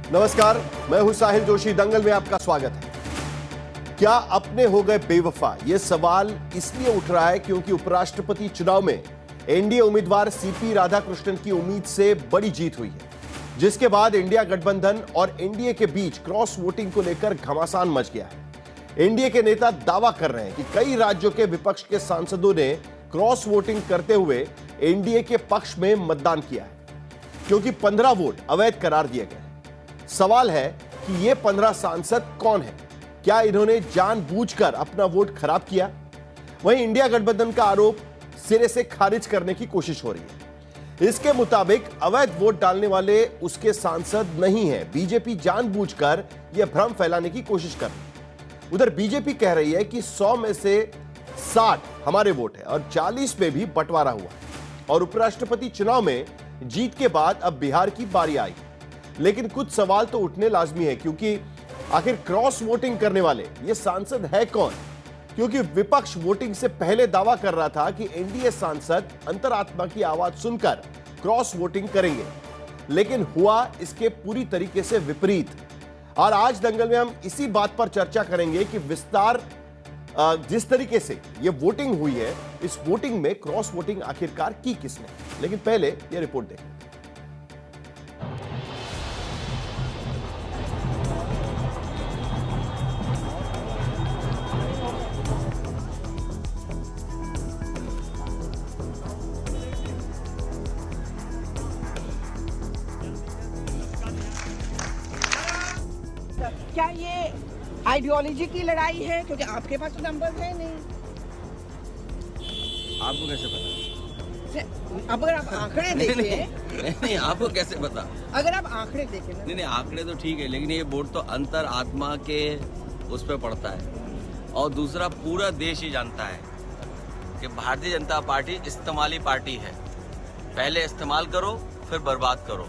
नमस्कार, मैं हूं साहिल जोशी। दंगल में आपका स्वागत है। क्या अपने हो गए बेवफा? यह सवाल इसलिए उठ रहा है क्योंकि उपराष्ट्रपति चुनाव में एनडीए उम्मीदवार सीपी राधाकृष्णन की उम्मीद से बड़ी जीत हुई है, जिसके बाद इंडिया गठबंधन और एनडीए के बीच क्रॉस वोटिंग को लेकर घमासान मच गया है। एनडीए के नेता दावा कर रहे हैं कि कई राज्यों के विपक्ष के सांसदों ने क्रॉस वोटिंग करते हुए एनडीए के पक्ष में मतदान किया है, क्योंकि 15 वोट अवैध करार दिए गए। सवाल है कि ये 15 सांसद कौन है? क्या इन्होंने जानबूझकर अपना वोट खराब किया? वहीं इंडिया गठबंधन का आरोप सिरे से खारिज करने की कोशिश हो रही है। इसके मुताबिक अवैध वोट डालने वाले उसके सांसद नहीं है। बीजेपी जानबूझकर यह भ्रम फैलाने की कोशिश कर रही है। उधर बीजेपी कह रही है कि 100 में से 60 हमारे वोट है और 40 में भी बंटवारा हुआ है। और उपराष्ट्रपति चुनाव में जीत के बाद अब बिहार की बारी आई। लेकिन कुछ सवाल तो उठने लाजमी है, क्योंकि आखिर क्रॉस वोटिंग करने वाले ये सांसद है कौन? क्योंकि विपक्ष वोटिंग से पहले दावा कर रहा था कि एनडीए सांसद अंतरात्मा की आवाज सुनकर क्रॉस वोटिंग करेंगे, लेकिन हुआ इसके पूरी तरीके से विपरीत। और आज दंगल में हम इसी बात पर चर्चा करेंगे कि विस्तार जिस तरीके से ये वोटिंग हुई है, इस वोटिंग में क्रॉस वोटिंग आखिरकार की किसने। लेकिन पहले ये रिपोर्ट देखें। क्या ये आइडियोलॉजी की लड़ाई है? क्योंकि आपके पास तो नंबर है नहीं। आपको कैसे पता? अब अगर आप आंकड़े देखें, नहीं, आपको कैसे पता? अगर आप आंकड़े देखें ना, नहीं, आंकड़े तो ठीक है, लेकिन ये वोट तो अंतर आत्मा के उस पर पड़ता है। और दूसरा, पूरा देश ही जानता है कि भारतीय जनता पार्टी इस्तेमाली पार्टी है। पहले इस्तेमाल करो फिर बर्बाद करो,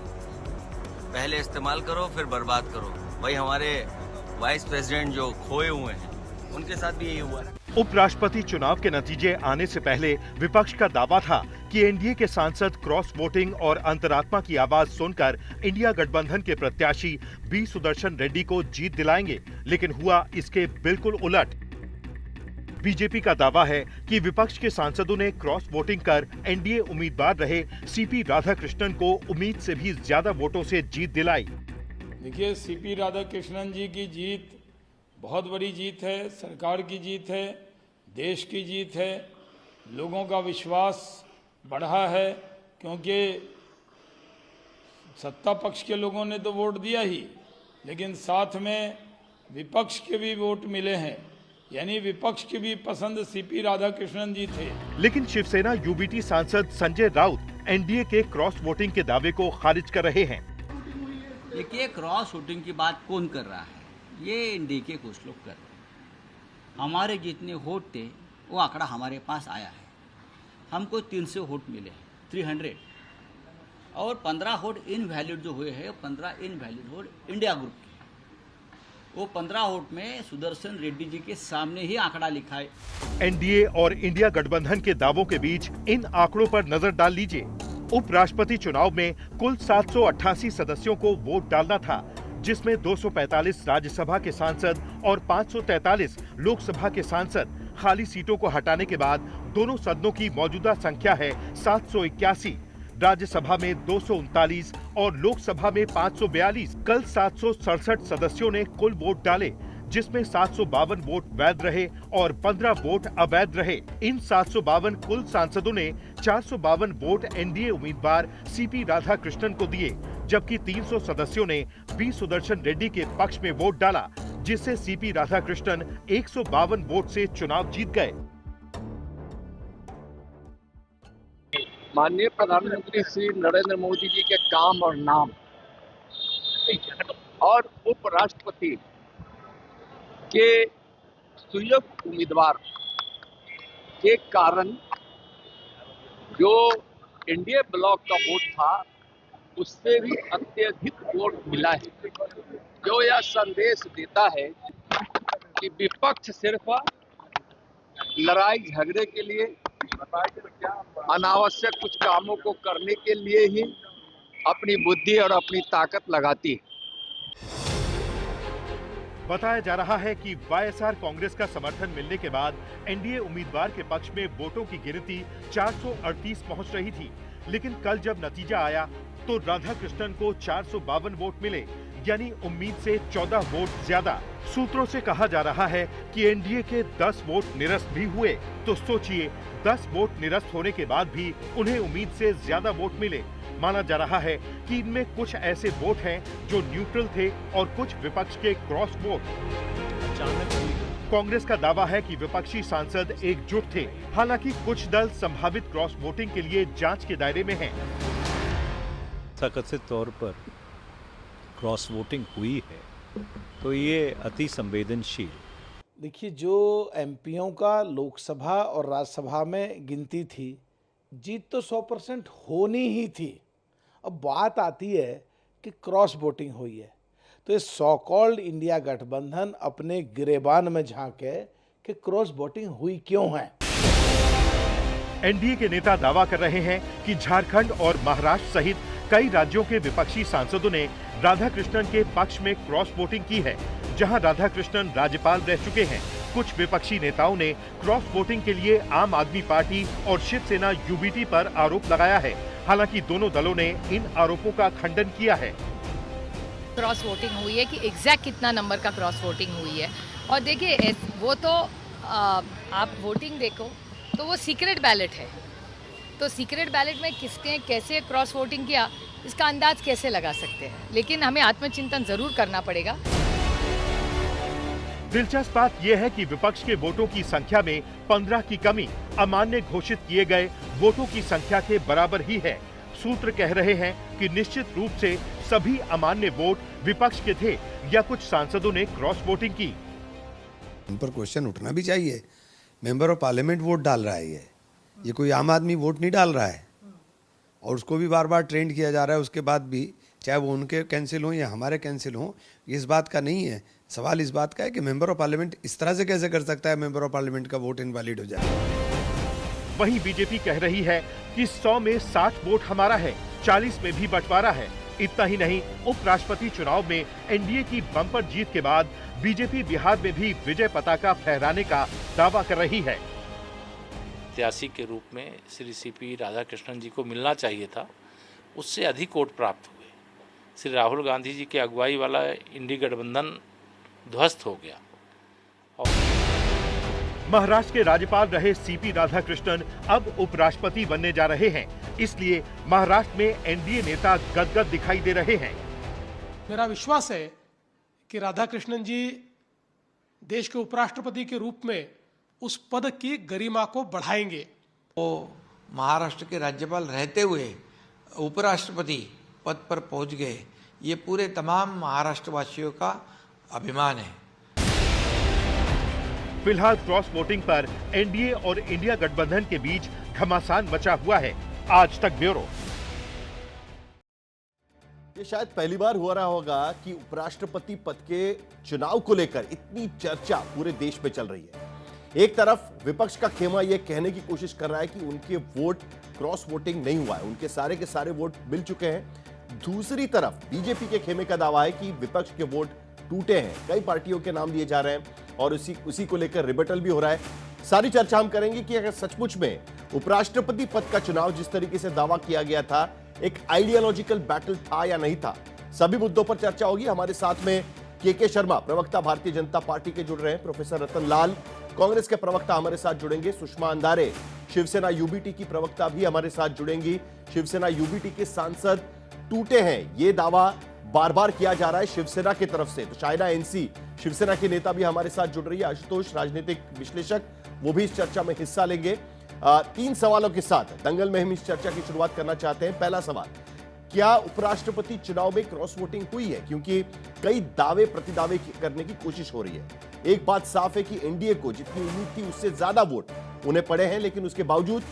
पहले इस्तेमाल करो फिर बर्बाद करो। वही हमारे वाइस प्रेसिडेंट जो खोए हुए हैं, उनके साथ भी यही हुआ है। उपराष्ट्रपति चुनाव के नतीजे आने से पहले विपक्ष का दावा था कि एनडीए के सांसद क्रॉस वोटिंग और अंतरात्मा की आवाज सुनकर इंडिया गठबंधन के प्रत्याशी बी सुदर्शन रेड्डी को जीत दिलाएंगे, लेकिन हुआ इसके बिल्कुल उलट। बीजेपी का दावा है कि विपक्ष के सांसदों ने क्रॉस वोटिंग कर एनडीए उम्मीदवार रहे सीपी राधाकृष्णन को उम्मीद से भी ज्यादा वोटों से जीत दिलाई। देखिए, सीपी राधाकृष्णन जी की जीत बहुत बड़ी जीत है, सरकार की जीत है, देश की जीत है। लोगों का विश्वास बढ़ा है, क्योंकि सत्ता पक्ष के लोगों ने तो वोट दिया ही, लेकिन साथ में विपक्ष के भी वोट मिले हैं, यानी विपक्ष की भी पसंद सीपी राधाकृष्णन जी थे। लेकिन शिवसेना यूबीटी सांसद संजय राउत एनडीए के क्रॉस वोटिंग के दावे को खारिज कर रहे हैं। देखिए, क्रॉस वोटिंग की बात कौन कर रहा है? ये एनडीए के कुछ लोग कर रहे हैं। हमारे जितने वोट थे वो आंकड़ा हमारे पास आया है। हमको 300 वोट मिले हैं, 300, और 15 वोट इनवैलिड जो हुए हैं, 15 इनवैलिड वोट इंडिया ग्रुप के। वो 15 वोट में सुदर्शन रेड्डी जी के सामने ही आंकड़ा लिखा है। एनडीए और इंडिया गठबंधन के दावों के बीच इन आंकड़ों पर नजर डाल लीजिए। उपराष्ट्रपति चुनाव में कुल 788 सदस्यों को वोट डालना था, जिसमें 245 राज्यसभा के सांसद और 543 लोकसभा के सांसद। खाली सीटों को हटाने के बाद दोनों सदनों की मौजूदा संख्या है 781। राज्यसभा में 239 और लोकसभा में 542। कल 767 सदस्यों ने कुल वोट डाले, जिसमें 752 वोट वैध रहे और 15 वोट अवैध रहे। इन 752 कुल सांसदों ने 452 वोट एनडीए उम्मीदवार सीपी राधाकृष्णन को दिए, जबकि 300 सदस्यों ने बी सुदर्शन रेड्डी के पक्ष में वोट डाला, जिससे सीपी राधाकृष्णन 152 वोट से चुनाव जीत गए। माननीय प्रधानमंत्री श्री नरेंद्र मोदी जी के काम और नाम और उपराष्ट्रपति के सुयोग्य उम्मीदवार के कारण जो एनडीए ब्लॉक का वोट था, उससे भी अत्यधिक वोट मिला है, जो यह संदेश देता है कि विपक्ष सिर्फ लड़ाई झगड़े के लिए, अनावश्यक कुछ कामों को करने के लिए ही अपनी बुद्धि और अपनी ताकत लगाती है। बताया जा रहा है कि वाईएसआर कांग्रेस का समर्थन मिलने के बाद एनडीए उम्मीदवार के पक्ष में वोटों की गिनती 438 पहुंच रही थी, लेकिन कल जब नतीजा आया तो राधाकृष्णन को 452 वोट मिले, यानी उम्मीद से 14 वोट ज्यादा। सूत्रों से कहा जा रहा है कि एनडीए के 10 वोट निरस्त भी हुए, तो सोचिए 10 वोट निरस्त होने के बाद भी उन्हें उम्मीद से ज्यादा वोट मिले। माना जा रहा है कि इनमें कुछ ऐसे वोट हैं जो न्यूट्रल थे और कुछ विपक्ष के क्रॉस वोट। कांग्रेस का दावा है कि विपक्षी सांसद एकजुट थे, हालांकि कुछ दल संभावित क्रॉस वोटिंग के लिए जांच के दायरे में हैं। कथित तौर पर क्रॉस वोटिंग हुई है तो ये अति संवेदनशील। देखिए, जो एमपीओं का लोकसभा और राज्यसभा में गिनती थी, जीत तो 100% होनी ही थी। अब बात आती है कि क्रॉस वोटिंग हुई है, तो ये सो कॉल्ड इंडिया गठबंधन अपने गिरेबान में झांके कि क्रॉस वोटिंग हुई क्यों है। एनडीए के नेता दावा कर रहे हैं कि झारखंड और महाराष्ट्र सहित कई राज्यों के विपक्षी सांसदों ने राधाकृष्णन के पक्ष में क्रॉस वोटिंग की है, जहां राधाकृष्णन राज्यपाल रह चुके हैं। कुछ विपक्षी नेताओं ने क्रॉस वोटिंग के लिए आम आदमी पार्टी और शिवसेना यूबीटी पर आरोप लगाया है। हालांकि दोनों दलों ने इन आरोपों का खंडन किया है। क्रॉस वोटिंग हुई है कि एग्जैक्ट कितना नंबर का क्रॉस वोटिंग हुई है, और देखिए वो तो आप वोटिंग देखो तो वो सीक्रेट बैलेट है, तो सीक्रेट बैलेट में किसने कैसे क्रॉस वोटिंग किया इसका अंदाज कैसे लगा सकते हैं, लेकिन हमें आत्मचिंतन जरूर करना पड़ेगा। दिलचस्प बात यह है कि विपक्ष के वोटों की संख्या में 15 की कमी अमान्य घोषित किए गए वोटों की संख्या के बराबर ही है। सूत्र कह रहे हैं कि निश्चित रूप से सभी अमान्य वोट विपक्ष के थे या कुछ सांसदों ने क्रॉस वोटिंग की। उन पर क्वेश्चन उठना भी चाहिए। मेंबर ऑफ पार्लियामेंट वोट डाल रहा है, ये कोई आम आदमी वोट नहीं डाल रहा है, और उसको भी बार बार ट्रेंड किया जा रहा है। उसके बाद भी चाहे वो उनके कैंसिल हों या हमारे कैंसिल हों, इस बात का नहीं है। सवाल इस बात का है कि मेंबर ऑफ पार्लियामेंट इस तरह से कैसे कर सकता है मेंबर ऑफ पार्लियामेंट का वोट इनवैलिड हो जाए। वहीं बीजेपी कह रही है कि 100 में 60 वोट हमारा है, 40 में भी बंटवारा है। इतना ही नहीं, उपराष्ट्रपति चुनाव में एनडीए की बम्पर जीत के बाद बीजेपी बिहार में भी विजय पताका फहराने का दावा कर रही है। प्रत्याशी के रूप में श्री सीपी राधाकृष्णन जी को मिलना चाहिए था, उससे अधिक वोट प्राप्त हुए। श्री राहुल गांधी जी की अगुवाई वाला इंडी गठबंधन ध्वस्त हो गया। महाराष्ट्र के राज्यपाल रहे सीपी राधाकृष्णन अब उपराष्ट्रपति बनने जा रहे हैं, इसलिए महाराष्ट्र में एनडीए नेता गदगद दिखाई दे रहे हैं। मेरा विश्वास है कि राधाकृष्णन जी देश के उपराष्ट्रपति के रूप में उस पद की गरिमा को बढ़ाएंगे। वो महाराष्ट्र के राज्यपाल रहते हुए उपराष्ट्रपति पद पर पहुंच गए, ये पूरे तमाम महाराष्ट्रवासियों का अभिमान है। फिलहाल क्रॉस वोटिंग पर एनडीए और इंडिया गठबंधन के बीच घमासान मचा हुआ है। आज तक ब्यूरो। ये शायद पहली बार हो रहा होगा कि उपराष्ट्रपति पद के चुनाव को लेकर इतनी चर्चा पूरे देश में चल रही है। एक तरफ विपक्ष का खेमा यह कहने की कोशिश कर रहा है कि उनके वोट क्रॉस वोटिंग नहीं हुआ है, उनके सारे के सारे वोट मिल चुके हैं। दूसरी तरफ बीजेपी के खेमे का दावा है कि विपक्ष के वोट टूटे हैं। कई पार्टियों के नाम लिए जा रहे हैं और उसी को लेकर रिबेटल भी हो रहा है। सारी चर्चा हम करेंगे कि अगर सचमुच में उपराष्ट्रपति पद का चुनाव जिस तरीके से दावा किया गया था एक आइडियोलॉजिकल बैटल था या नहीं था, सभी मुद्दों पर चर्चा होगी। हमारे साथ में के शर्मा, प्रवक्ता भारतीय जनता पार्टी के जुड़ रहे हैं। प्रोफेसर रतन लाल, कांग्रेस के प्रवक्ता हमारे साथ जुड़ेंगे। सुषमा अंधारे, शिवसेना यूबीटी की प्रवक्ता भी हमारे साथ जुड़ेंगी। शिवसेना यूबीटी के सांसद टूटे हैं, ये दावा बार बार किया जा रहा है शिवसेना की तरफ से। तो शायना एनसी, शिवसेना के नेता भी हमारे साथ जुड़ रही है। आशुतोष, राजनीतिक विश्लेषक, वो भी इस चर्चा में हिस्सा लेंगे। 3 सवालों के साथ दंगल में हम इस चर्चा की शुरुआत करना चाहते हैं। पहला सवाल, क्या उपराष्ट्रपति चुनाव में क्रॉस वोटिंग हुई है? क्योंकि कई दावे प्रतिदावे करने की कोशिश हो रही है। एक बात साफ है कि एनडीए को जितनी उम्मीद थी उससे ज्यादा वोट उन्हें पड़े हैं, लेकिन उसके बावजूद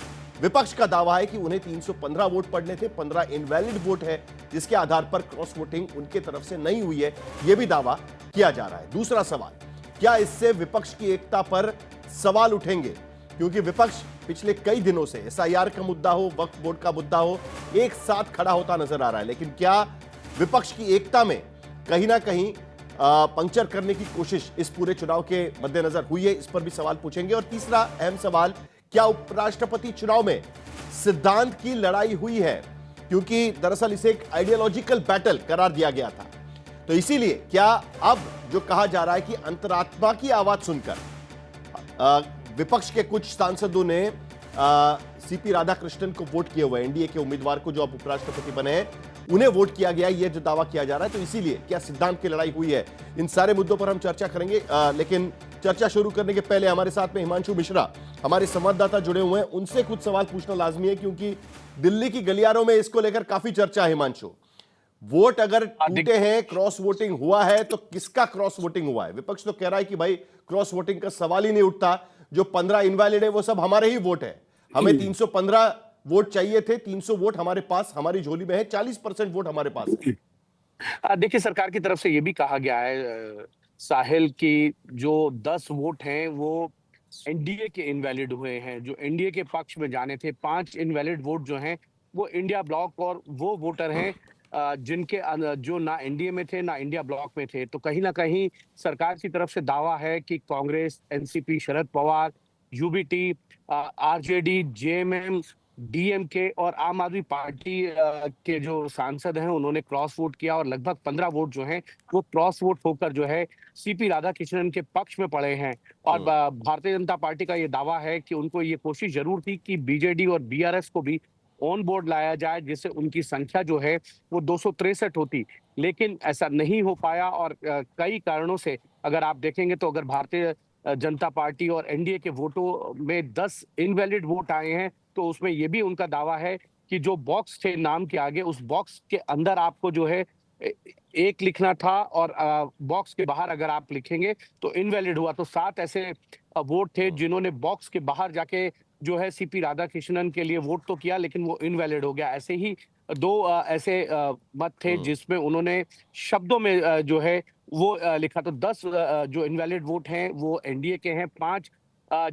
विपक्ष का दावा है कि उन्हें 315 वोट पड़ने थे, 15 इनवैलिड वोट है, जिसके आधार पर क्रॉस वोटिंग उनके तरफ से नहीं हुई है, यह भी दावा किया जा रहा है। दूसरा सवाल, क्या इससे विपक्ष की एकता पर सवाल उठेंगे? क्योंकि विपक्ष पिछले कई दिनों से एसआईआर का मुद्दा हो, वक्फ बोर्ड का मुद्दा हो, एक साथ खड़ा होता नजर आ रहा है, लेकिन क्या विपक्ष की एकता में कहीं ना कहीं पंक्चर करने की कोशिश इस पूरे चुनाव के मद्देनजर हुई है, इस पर भी सवाल पूछेंगे। और तीसरा अहम सवाल, क्या उपराष्ट्रपति चुनाव में सिद्धांत की लड़ाई हुई है? क्योंकि दरअसल इसे एक आइडियोलॉजिकल बैटल करार दिया गया था, तो इसीलिए क्या अब जो कहा जा रहा है कि अंतरात्मा की आवाज सुनकर विपक्ष के कुछ सांसदों ने सीपी राधाकृष्णन को वोट किए हुए, एनडीए के उम्मीदवार को जो अब उपराष्ट्रपति बने हैं उन्हें वोट किया गया, यह जो दावा किया जा रहा है, तो इसीलिए क्या सिद्धांत की लड़ाई हुई है? इन सारे मुद्दों पर हम चर्चा करेंगे, लेकिन चर्चा शुरू करने के पहले हमारे साथ में हिमांशु मिश्रा, हमारे संवाददाता जुड़े हुए हैं, उनसे कुछ सवाल पूछना लाजमी है, क्योंकि दिल्ली की गलियारों में इसको लेकर काफी चर्चा है। हिमांशु, वोट अगर टूटे हैं, क्रॉस वोटिंग हुआ है, तो किसका क्रॉस वोटिंग हुआ है? विपक्ष तो कह रहा है कि भाई क्रॉस वोटिंग का सवाल ही नहीं उठता, जो 15 इनवैलिड है वो सब हमारे ही वोट है, हमें 315 वोट चाहिए थे, 300 वोट हमारे पास, हमारी झोली में है, 40% वोट हमारे पास है। देखिए, सरकार की तरफ से ये भी कहा गया है साहिल की जो 10 वोट हैं वो एनडीए के इनवैलिड हुए हैं, जो एनडीए के पक्ष में जाने थे। 5 इनवैलिड वोट जो हैं वो इंडिया ब्लॉक और वो वोटर हैं जिनके जो ना एनडीए में थे ना इंडिया ब्लॉक में थे। तो कहीं ना कहीं सरकार की तरफ से दावा है कि Congress, NCP, Sharad Pawar, UBT, RJD, JMM, DMK और आम आदमी पार्टी के जो सांसद हैं उन्होंने क्रॉस वोट किया और लगभग 15 वोट जो हैं वो क्रॉस वोट होकर जो है सीपी राधाकृष्णन के पक्ष में पड़े हैं। और भारतीय जनता पार्टी का ये दावा है कि उनको ये कोशिश जरूर थी कि बीजेडी और बीआरएस को भी ऑन बोर्ड लाया जाए, जिससे उनकी संख्या जो है वो 263 होती, लेकिन ऐसा नहीं हो पाया। और कई कारणों से अगर आप देखेंगे तो अगर भारतीय जनता पार्टी और एनडीए के वोटों में 10 इनवैलिड वोट आए हैं, तो उसमें यह भी उनका दावा है कि जो बॉक्स थे नाम के आगे, उस बॉक्स के अंदर आपको जो है 1 लिखना था और बॉक्स के बाहर अगर आप लिखेंगे तो इनवैलिड हुआ। तो 7 ऐसे वोट थे जिन्होंने बॉक्स के बाहर जाके जो है सीपी राधाकृष्णन के लिए वोट तो किया, लेकिन वो इनवैलिड हो गया। ऐसे ही 2 ऐसे मत थे जिसमें उन्होंने शब्दों में जो है वो लिखा। तो 10 जो इनवैलिड वोट हैं वो एनडीए के हैं, 5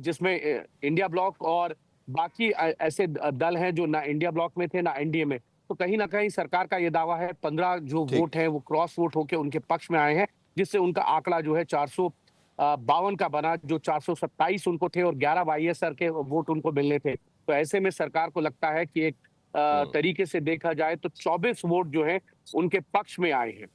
जिसमें इंडिया ब्लॉक और बाकी ऐसे दल हैं जो ना इंडिया ब्लॉक में थे ना एनडीए में। तो कहीं ना कहीं सरकार का ये दावा है 15 जो वोट हैं वो क्रॉस वोट होकर उनके पक्ष में आए हैं, जिससे उनका आंकड़ा जो है 452 का बना, जो 427 उनको थे और 11 वाईएसआर के वोट उनको मिलने थे। तो ऐसे में सरकार को लगता है कि एक तरीके से देखा जाए तो 24 वोट जो है उनके पक्ष में आए हैं।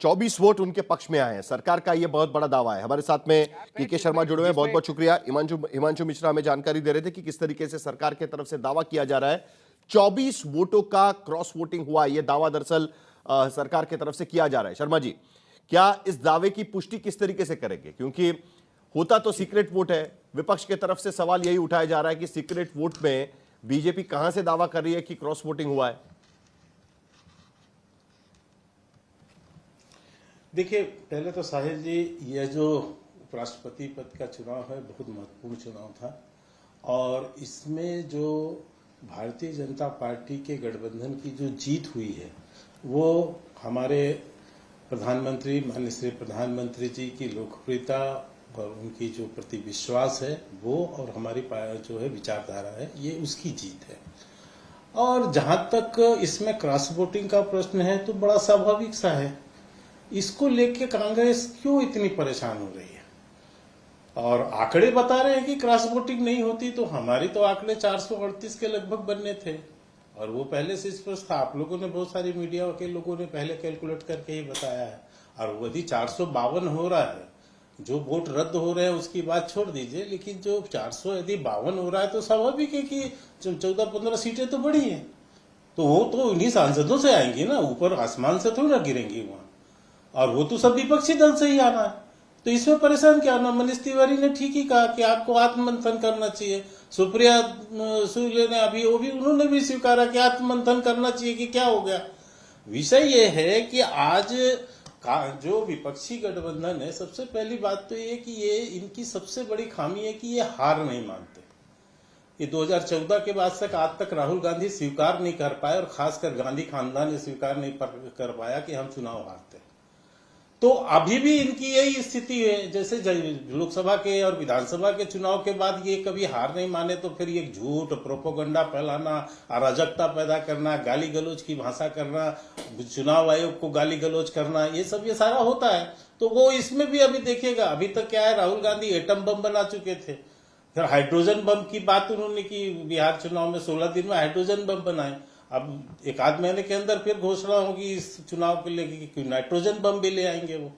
24 वोट उनके पक्ष में आए हैं, सरकार का यह बहुत बड़ा दावा है। हमारे साथ में पीके शर्मा जुड़े हुए हैं, बहुत बहुत शुक्रिया। हिमांशु मिश्रा हमें जानकारी दे रहे थे कि किस तरीके से सरकार की तरफ से दावा किया जा रहा है 24 वोटों का क्रॉस वोटिंग हुआ। यह दावा दरअसल सरकार की तरफ से किया जा रहा है। शर्मा जी, क्या इस दावे की पुष्टि किस तरीके से करेंगे? क्योंकि होता तो सीक्रेट वोट है, विपक्ष की तरफ से सवाल यही उठाया जा रहा है कि सीक्रेट वोट में बीजेपी कहां से दावा कर रही है कि क्रॉस वोटिंग हुआ है? देखिए, पहले तो साहिल जी, यह जो उपराष्ट्रपति पद का चुनाव है बहुत महत्वपूर्ण चुनाव था, और इसमें जो भारतीय जनता पार्टी के गठबंधन की जो जीत हुई है वो हमारे प्रधानमंत्री, माननीय श्री प्रधानमंत्री जी की लोकप्रियता और उनकी जो प्रति विश्वास है वो, और हमारी जो है विचारधारा है, ये उसकी जीत है। और जहां तक इसमें क्रॉस वोटिंग का प्रश्न है तो बड़ा स्वाभाविक सा है, इसको लेके कांग्रेस क्यों इतनी परेशान हो रही है? और आंकड़े बता रहे हैं कि क्रॉस वोटिंग नहीं होती, तो हमारी तो आंकड़े 438 के लगभग बनने थे, और वो पहले से स्पष्ट था। आप लोगों ने, बहुत सारी मीडिया के लोगों ने पहले कैलकुलेट करके ही बताया है। और यदि 452 हो रहा है, जो वोट रद्द हो रहे हैं उसकी बात छोड़ दीजिए, लेकिन जो 400 यदि 52 हो रहा है तो स्वाभाविक है कि 14-15 सीटें तो बढ़ी हैं, तो वो तो इन्हीं सांसदों से आएंगी ना, ऊपर आसमान से थोड़ी ना गिरेंगी वहां, और वो तो सब विपक्षी दल से ही आना है। तो इसमें परेशान क्या होना? मनीष तिवारी ने ठीक ही कहा कि आपको आत्ममंथन करना चाहिए। सुप्रिया सुले ने अभी उन्होंने भी स्वीकारा कि आत्ममंथन करना चाहिए कि क्या हो गया। विषय ये है कि आज जो विपक्षी गठबंधन है, सबसे पहली बात तो ये कि ये इनकी सबसे बड़ी खामी है कि ये हार नहीं मानते। ये 2014 के बाद तक आज तक राहुल गांधी स्वीकार नहीं कर पाए, और खासकर गांधी खानदान ने स्वीकार नहीं कर पाया कि हम चुनाव हारते। तो अभी भी इनकी यही स्थिति है। जैसे लोकसभा के और विधानसभा के चुनाव के बाद ये कभी हार नहीं माने तो फिर ये झूठ, प्रोपोगंडा फैलाना, अराजकता पैदा करना, गाली गलौज की भाषा करना, चुनाव आयोग को गाली गलौज करना, ये सारा होता है। तो वो इसमें भी अभी देखिएगा, अभी तक क्या है, राहुल गांधी एटम बम बना चुके थे, फिर हाइड्रोजन बम की बात उन्होंने की बिहार चुनाव में, 16 दिन में हाइड्रोजन बम बनाए। अब एक आध महीने के अंदर फिर घोषणा होगी इस चुनाव के लिए कि नाइट्रोजन बम भी ले आएंगे वो।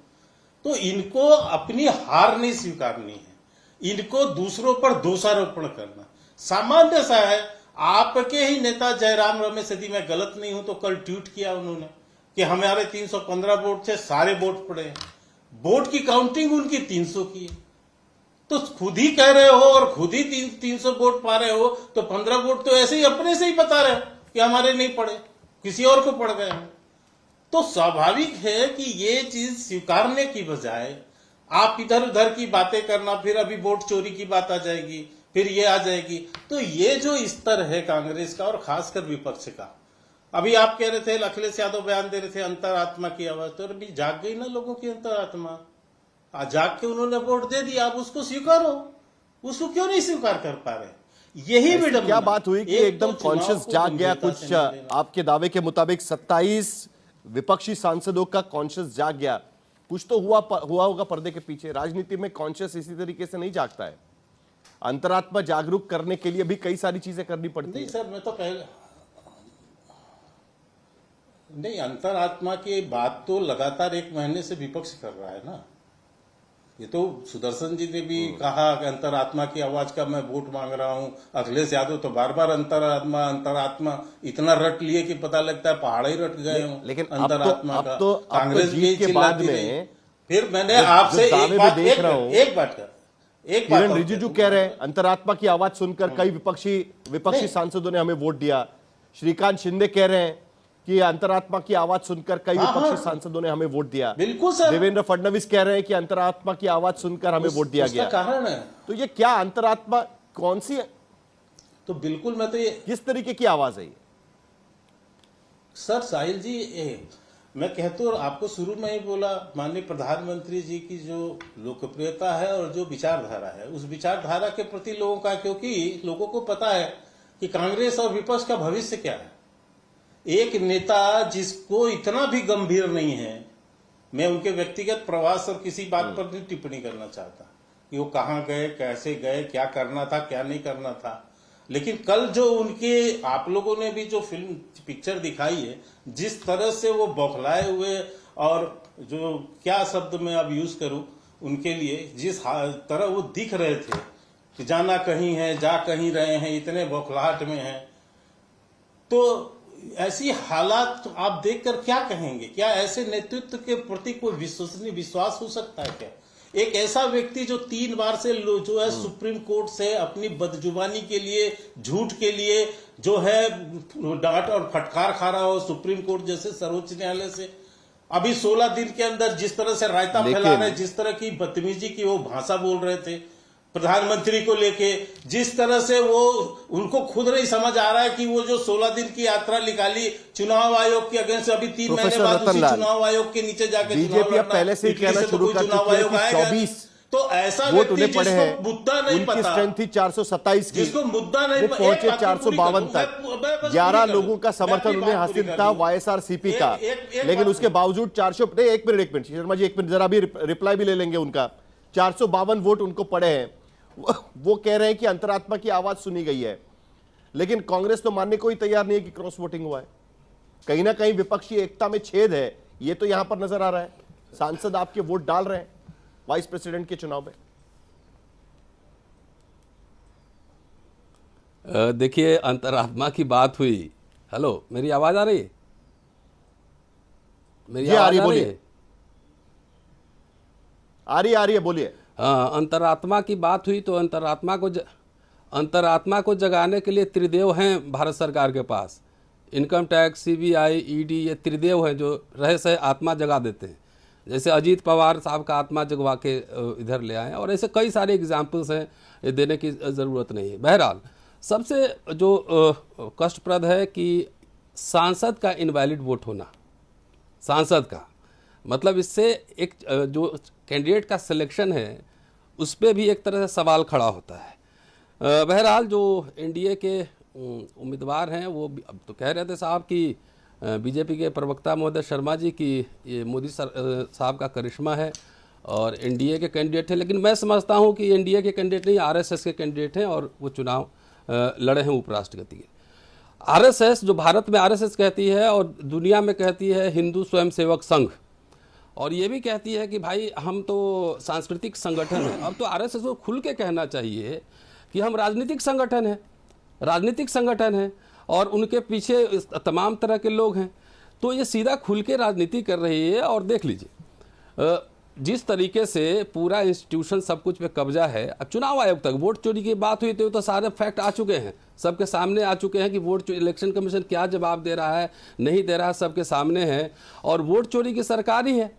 तो इनको अपनी हार नहीं स्वीकारनी है, इनको दूसरों पर दोषारोपण करना सामान्य सा है। आपके ही नेता जयराम रमेश, यदि मैं गलत नहीं हूं तो कल ट्वीट किया उन्होंने कि हमारे 315 वोट थे, सारे वोट पड़े हैं। वोट की काउंटिंग उनकी 300 की है। तो खुद ही कह रहे हो और खुद ही 300 वोट पा रहे हो, तो 15 वोट तो ऐसे ही अपने से ही बता रहे हो कि हमारे नहीं पड़े, किसी और को पड़ गए हैं। तो स्वाभाविक है कि ये चीज स्वीकारने की बजाय आप इधर उधर की बातें करना, फिर अभी वोट चोरी की बात आ जाएगी, फिर ये आ जाएगी। तो ये जो स्तर है कांग्रेस का और खासकर विपक्ष का, अभी आप कह रहे थे, अखिलेश यादव बयान दे रहे थे अंतरात्मा की आवाज, तो अभी जाग गई ना लोगों की अंतरात्मा, जाग के उन्होंने वोट दे दिया। आप उसको स्वीकारो, उसको क्यों नहीं स्वीकार कर पा रहे? यही विडंबना। क्या बात हुई कि एकदम कॉन्शियस जाग गया? कुछ आपके दावे के मुताबिक 27 विपक्षी सांसदों का कॉन्शियस जाग गया। कुछ तो हुआ होगा पर्दे के पीछे। राजनीति में कॉन्शियस इसी तरीके से नहीं जागता है, अंतरात्मा जागरूक करने के लिए भी कई सारी चीजें करनी पड़ती है। सर मैं तो नहीं, अंतरात्मा की बात तो लगातार 1 महीने से विपक्ष कर रहा है ना। ये तो सुदर्शन जी ने भी कहा कि अंतरात्मा की आवाज का मैं वोट मांग रहा हूं। अखिलेश यादव तो बार बार अंतरात्मा इतना रट लिए कि पता लगता है पहाड़ ही रट गए हों। लेकिन अंतरात्मा का कांग्रेस भी के बाद में फिर मैंने आपसे एक बात किरण रिजिजू कह रहे हैं अंतरात्मा की आवाज सुनकर कई विपक्षी सांसदों ने हमें वोट दिया। श्रीकांत शिंदे कह रहे हैं कि अंतरात्मा की आवाज सुनकर कई विपक्षी सांसदों ने हमें वोट दिया। बिल्कुल सर। देवेंद्र फडणवीस कह रहे हैं कि अंतरात्मा की आवाज सुनकर हमें वोट दिया गया। कारण है तो ये क्या अंतरात्मा कौन सी है? तो बिल्कुल मैं तो ये किस तरीके की आवाज है ये? सर साहिल जी, मैं कहता हूँ आपको शुरू में ही बोला, माननीय प्रधानमंत्री जी की जो लोकप्रियता है और जो विचारधारा है, उस विचारधारा के प्रति लोगों का, क्योंकि लोगों को पता है कि कांग्रेस और विपक्ष का भविष्य क्या है। एक नेता जिसको इतना भी गंभीर नहीं है, मैं उनके व्यक्तिगत प्रवास और किसी बात पर नहीं टिप्पणी करना चाहता कि वो कहाँ गए, कैसे गए, क्या करना था, क्या नहीं करना था, लेकिन कल जो उनके, आप लोगों ने भी जो पिक्चर दिखाई है, जिस तरह से वो बौखलाए हुए, और जो क्या शब्द मैं अब यूज करूं उनके लिए, जिस तरह वो दिख रहे थे कि जाना कहीं है, जा कहीं रहे हैं, इतने बौखलाहट में हैं, तो ऐसी हालात आप देखकर क्या कहेंगे? क्या ऐसे नेतृत्व के प्रति कोई विश्वसनीय विश्वास हो सकता है क्या? एक ऐसा व्यक्ति जो 3 बार से जो है सुप्रीम कोर्ट से अपनी बदजुबानी के लिए, झूठ के लिए जो है डांट और फटकार खा रहा हो सुप्रीम कोर्ट जैसे सर्वोच्च न्यायालय से, अभी 16 दिन के अंदर जिस तरह से रायता फैला रहे, जिस तरह की बदतमीजी की वो भाषा बोल रहे थे प्रधानमंत्री को लेके, जिस तरह से वो, उनको खुद नहीं समझ आ रहा है कि वो जो 16 दिन की यात्रा निकाली चुनाव आयोग के अगेंस्ट, अभी 3 महीने बाद उसी चुनाव आयोग के नीचे जाके बीजेपी पहले से ही कहना शुरू कर चुकी है कि 24 तो ऐसा वोट उन्हें पड़े हैं, मुद्दा नहीं उनकी पता, स्ट्रेंथ थी 427 की, जिसको मुद्दा नहीं वो पहुंचे 452 तक। 11 लोगों का समर्थन उन्हें हासिल था YSRCP का, लेकिन उसके बावजूद 400, एक मिनट शर्मा जी, एक मिनट, जरा भी रिप्लाई भी ले लेंगे उनका। 452 वोट उनको पड़े हैं। वो कह रहे हैं कि अंतरात्मा की आवाज सुनी गई है, लेकिन कांग्रेस तो मानने को ही तैयार नहीं है कि क्रॉस वोटिंग हुआ है। कहीं ना कहीं विपक्षी एकता में छेद है, ये तो यहां पर नजर आ रहा है। सांसद आपके वोट डाल रहे हैं वाइस प्रेसिडेंट के चुनाव में। देखिए, अंतरात्मा की बात हुई। हेलो, मेरी आवाज आ रही है? मेरी आवाज आ रही है? आ रही है, बोलिए। हाँ, अंतरात्मा की बात हुई तो अंतरात्मा को जगाने के लिए त्रिदेव हैं भारत सरकार के पास। इनकम टैक्स, CBI, ED, ये त्रिदेव हैं जो रहस्य आत्मा जगा देते हैं। जैसे अजीत पवार साहब का आत्मा जगवा के इधर ले आए, और ऐसे कई सारे एग्जाम्पल्स हैं, ये देने की ज़रूरत नहीं है। बहरहाल, सबसे जो कष्टप्रद है कि सांसद का इनवैलिड वोट होना, सांसद का। मतलब इससे एक जो कैंडिडेट का सिलेक्शन है उस पर भी एक तरह से सवाल खड़ा होता है। बहरहाल जो एनडीए के उम्मीदवार हैं वो अब तो कह रहे थे साहब कि बीजेपी के प्रवक्ता महोदय शर्मा जी की ये मोदी साहब का करिश्मा है और एनडीए के कैंडिडेट हैं, लेकिन मैं समझता हूं कि एनडीए के कैंडिडेट नहीं, आरएसएस के कैंडिडेट हैं और वो चुनाव लड़े हैं उपराष्ट्रपति के। आरएसएस जो भारत में आरएसएस कहती है और दुनिया में कहती है हिंदू स्वयंसेवक संघ, और ये भी कहती है कि भाई हम तो सांस्कृतिक संगठन हैं। अब तो आरएसएस को खुल के कहना चाहिए कि हम राजनीतिक संगठन हैं, राजनीतिक संगठन हैं और उनके पीछे तमाम तरह के लोग हैं। तो ये सीधा खुल के राजनीति कर रही है। और देख लीजिए जिस तरीके से पूरा इंस्टीट्यूशन सब कुछ पे कब्जा है। अब चुनाव आयोग तक वोट चोरी की बात हुई तो सारे फैक्ट आ चुके हैं, सबके सामने आ चुके हैं कि वोट इलेक्शन कमीशन क्या जवाब दे रहा है, नहीं दे रहा है, सबके सामने है। और वोट चोरी की सरकार ही है।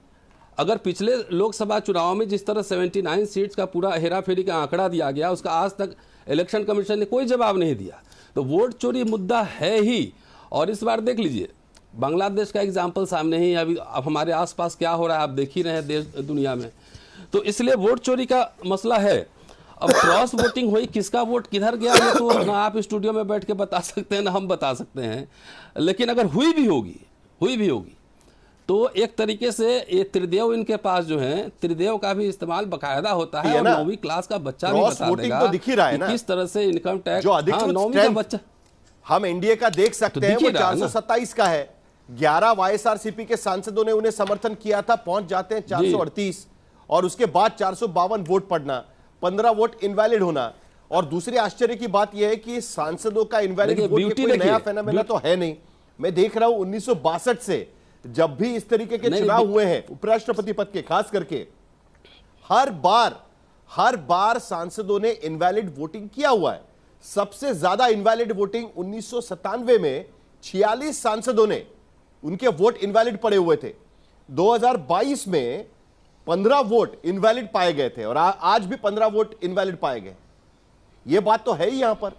अगर पिछले लोकसभा चुनाव में जिस तरह 79 सीट्स का पूरा हेरा फेरी का आंकड़ा दिया गया, उसका आज तक इलेक्शन कमीशन ने कोई जवाब नहीं दिया। तो वोट चोरी मुद्दा है ही। और इस बार देख लीजिए बांग्लादेश का एग्जाम्पल सामने ही, अभी अब हमारे आसपास क्या हो रहा है आप देख ही रहे हैं देश दुनिया में। तो इसलिए वोट चोरी का मसला है। अब क्रॉस वोटिंग हुई, किसका वोट किधर गया ये तो ना आप स्टूडियो में बैठ के बता सकते हैं ना हम बता सकते हैं, लेकिन अगर हुई भी होगी तो एक तरीके से ये त्रिदेव इनके पास जो है, त्रिदेव का भी इस्तेमाल बकायदा होता है। और 9वीं क्लास का बच्चा भी बता देगा तो दिख ही रहा है ना किस तरह से इनकम टैक्स, जो अधिकृत 9वीं का बच्चा हम एनडीए का देख सकते हैं वो 427 का है। 11 वाईएसआरसीपी के सांसदों ने उन्हें समर्थन किया था, पहुंच जाते हैं 438 और उसके बाद 452 वोट पड़ना, 15 वोट इनवैलिड होना। और दूसरे आश्चर्य की बात यह है कि सांसदों का इनवैलिड वोट कोई नया फेनोमेना तो है नहीं। मैं देख रहा हूं 1962 से जब भी इस तरीके के चुनाव हुए हैं उपराष्ट्रपति पद के, खास करके हर बार सांसदों ने इनवैलिड वोटिंग किया हुआ है। सबसे ज्यादा इनवैलिड वोटिंग 1997 में 46 सांसदों ने उनके वोट इनवैलिड पड़े हुए थे। 2022 में 15 वोट इनवैलिड पाए गए थे और आज भी 15 वोट इनवैलिड पाए गए। यह बात तो है ही यहां पर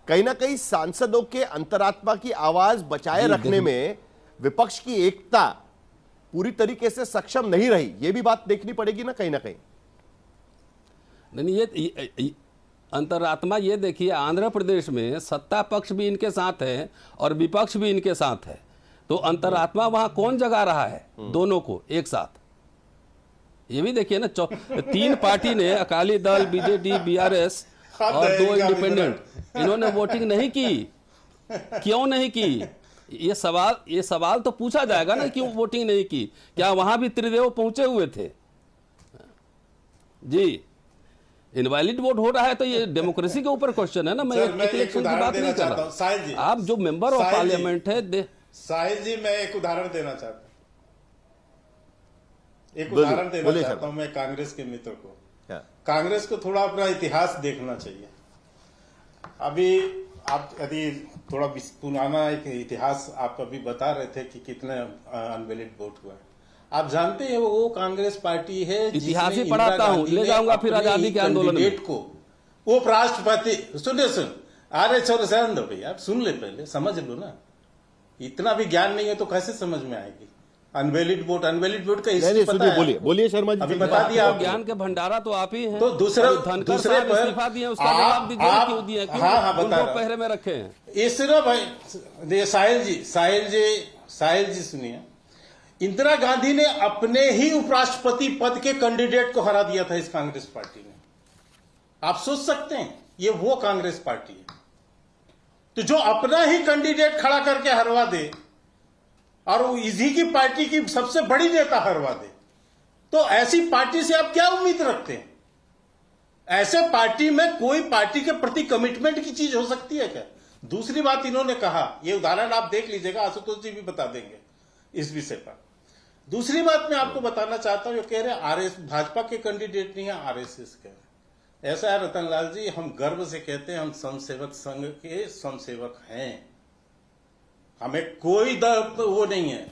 कहीं ना कहीं सांसदों के अंतरात्मा की आवाज बचाए रखने में विपक्ष की एकता पूरी तरीके से सक्षम नहीं रही। यह भी बात देखनी पड़ेगी ना कहीं ना कहीं। नहीं, ये अंतरात्मा ये देखिए, आंध्र प्रदेश में सत्ता पक्ष भी इनके साथ है और विपक्ष भी इनके साथ है। तो अंतरात्मा वहां कौन जगा रहा है दोनों को एक साथ? ये भी देखिए ना, 3 पार्टी ने, अकाली दल, बीजेडी, बीआरएस और 2 इंडिपेंडेंट, इन्होंने वोटिंग नहीं की। क्यों नहीं की? ये सवाल तो पूछा जाएगा ना, क्यों वोटिंग नहीं की? क्या वहां भी त्रिदेव पहुंचे हुए थे? जी, इनवैलिड वोट हो रहा है तो ये डेमोक्रेसी के ऊपर क्वेश्चन है ना। मैं इलेक्शन की बात नहीं कर रहा। आप जो मेंबर ऑफ पार्लियामेंट है साहिल जी, मैं एक उदाहरण देना चाहता हूं, मैं कांग्रेस के मित्र को। कांग्रेस को थोड़ा अपना इतिहास देखना चाहिए। अभी आप यदि थोड़ा पुराना एक इतिहास आप अभी बता रहे थे कि कितने अनवैलिड वोट हुए। आप जानते हैं वो कांग्रेस पार्टी है, इतिहास ही पढ़ाता हूं, ले जाऊंगा फिर आजादी के आंदोलन में को वो राष्ट्रपति। सुनिए अरे छोड़ो सहन दो भैया, आप सुन ले, पहले समझ लो ना। इतना भी ज्ञान नहीं है तो कैसे समझ में आएगी? अनवैलिड वोट का हिस्ट्री पता है? बोलिए शर्मा जी, अभी बता दिया। ज्ञान के भंडारा तो आप ही हैं। तो दूसरे इस्तीफा दिए, उसका जवाब दीजिए क्यों दिए, क्यों पहरे में रखे हैं? इसरो भाई, साहिल जी सुनिए, इंदिरा गांधी ने अपने ही उपराष्ट्रपति पद के कैंडिडेट को हरा दिया था इस कांग्रेस पार्टी ने। आप सोच सकते हैं, ये वो कांग्रेस पार्टी है तो जो अपना ही कैंडिडेट खड़ा करके हरवा दे और इसी की पार्टी की सबसे बड़ी नेता हरवा दे, तो ऐसी पार्टी से आप क्या उम्मीद रखते हैं? ऐसे पार्टी में कोई पार्टी के प्रति कमिटमेंट की चीज हो सकती है क्या? दूसरी बात इन्होंने कहा, ये उदाहरण आप देख लीजिएगा, आशुतोष जी भी बता देंगे इस विषय पर। दूसरी बात मैं आपको बताना चाहता हूं, जो कह रहे हैं भाजपा के कैंडिडेट नहीं है, आरएसएस के। ऐसा है रतनलाल जी, हम गर्व से कहते हैं हम स्वयंसेवक संघ के स्वयंसेवक हैं। हमें कोई दर्द वो नहीं है,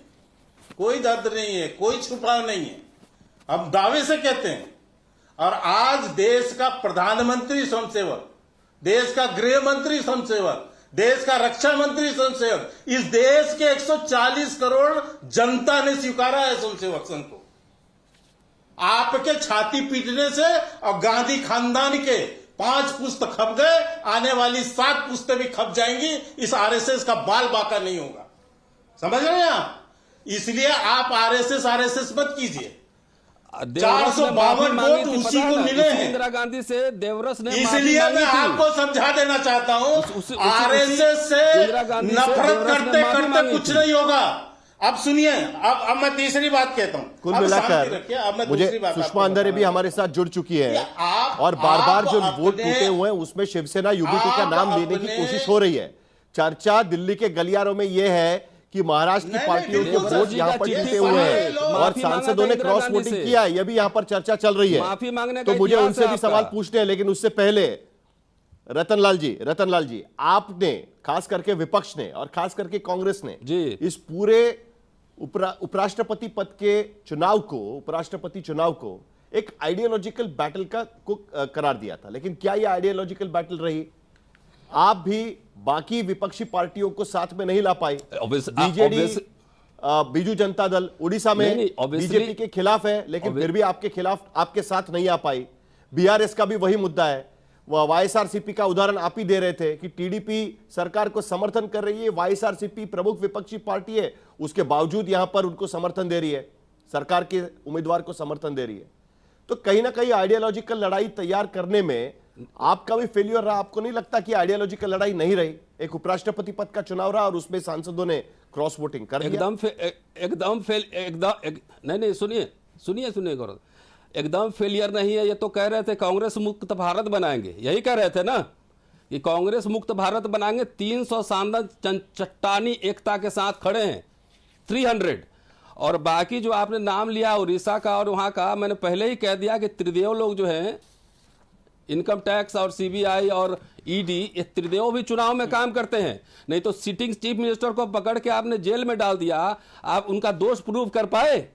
कोई दर्द नहीं है, कोई छुपाव नहीं है, हम दावे से कहते हैं। और आज देश का प्रधानमंत्री स्वयंसेवक, देश का गृह मंत्री स्वयंसेवक, देश का रक्षा मंत्री स्वयंसेवक, इस देश के 140 करोड़ जनता ने स्वीकारा है स्वयंसेवक संघ को। आपके छाती पीटने से और गांधी खानदान के 5 पुश्त खप गए, आने वाली 7 पुश्तें भी खप जाएंगी। इस आरएसएस का बाल बाका नहीं होगा, समझ रहे हैं आप? इसलिए आप आरएसएस मत कीजिए। 452 वोट उसी को मिले हैं। इंदिरा गांधी से देवरस ने इसलिए मैं आपको समझा देना चाहता हूं, आरएसएस से नफरत करते करते कुछ नहीं होगा। अब सुनिए, अब मैं तीसरी बात कहता हूं। कुल मिलाकर मुझे सुषमा अंधारे भी हमारे साथ जुड़ चुकी है और बार बार जो वोट टूटे हुए हैं उसमें शिवसेना यूबीटी का नाम लेने की कोशिश हो रही है। चर्चा दिल्ली के गलियारों में यह है कि महाराष्ट्र की पार्टियों के वोट यहाँ पर टूटे हुए हैं और सांसदों ने क्रॉस वोटिंग किया है, यह भी यहाँ पर चर्चा चल रही है। तो मुझे उनसे भी सवाल पूछने हैं, लेकिन उससे पहले रतनलाल जी, आपने खास करके विपक्ष ने और खास करके कांग्रेस ने इस पूरे उपराष्ट्रपति पद के उपराष्ट्रपति चुनाव को एक आइडियोलॉजिकल बैटल को करार दिया था। लेकिन क्या यह आइडियोलॉजिकल बैटल रही? आप भी बाकी विपक्षी पार्टियों को साथ में नहीं ला पाई। बीजेडी, बीजू जनता दल उड़ीसा में बीजेपी के खिलाफ है, लेकिन फिर भी आपके साथ नहीं आ पाई। बीआरएस का भी वही मुद्दा है। वाईएसआरसीपी का उदाहरण आप ही दे रहे थे कि टीडीपी सरकार को समर्थन कर रही है, वाईएसआरसीपी प्रमुख विपक्षी पार्टी है, उसके बावजूद यहां पर उनको समर्थन दे रही है, सरकार के उम्मीदवार को समर्थन दे रही है। तो कहीं ना कहीं आइडियोलॉजिकल लड़ाई तैयार करने में आपका भी फेल्यूर रहा। आपको नहीं लगता कि आइडियोलॉजिकल लड़ाई नहीं रही? एक उपराष्ट्रपति पद का चुनाव रहा और उसमें सांसदों ने क्रॉस वोटिंग कर दिया। नहीं, सुनिए गौरव, एकदम फेलियर नहीं है। ये तो कह रहे थे कांग्रेस मुक्त भारत बनाएंगे, यही कह रहे थे ना कि कांग्रेस मुक्त भारत बनाएंगे। 300 सांसद चट्टानी एकता के साथ खड़े हैं, 300। और बाकी जो आपने नाम लिया उड़ीसा का और वहां का, मैंने पहले ही कह दिया कि त्रिदेव लोग जो हैं, इनकम टैक्स और सीबीआई और ईडी, ये त्रिदेव भी चुनाव में काम करते हैं। नहीं तो सिटिंग चीफ मिनिस्टर को पकड़ के आपने जेल में डाल दिया, आप उनका दोष प्रूव कर पाए?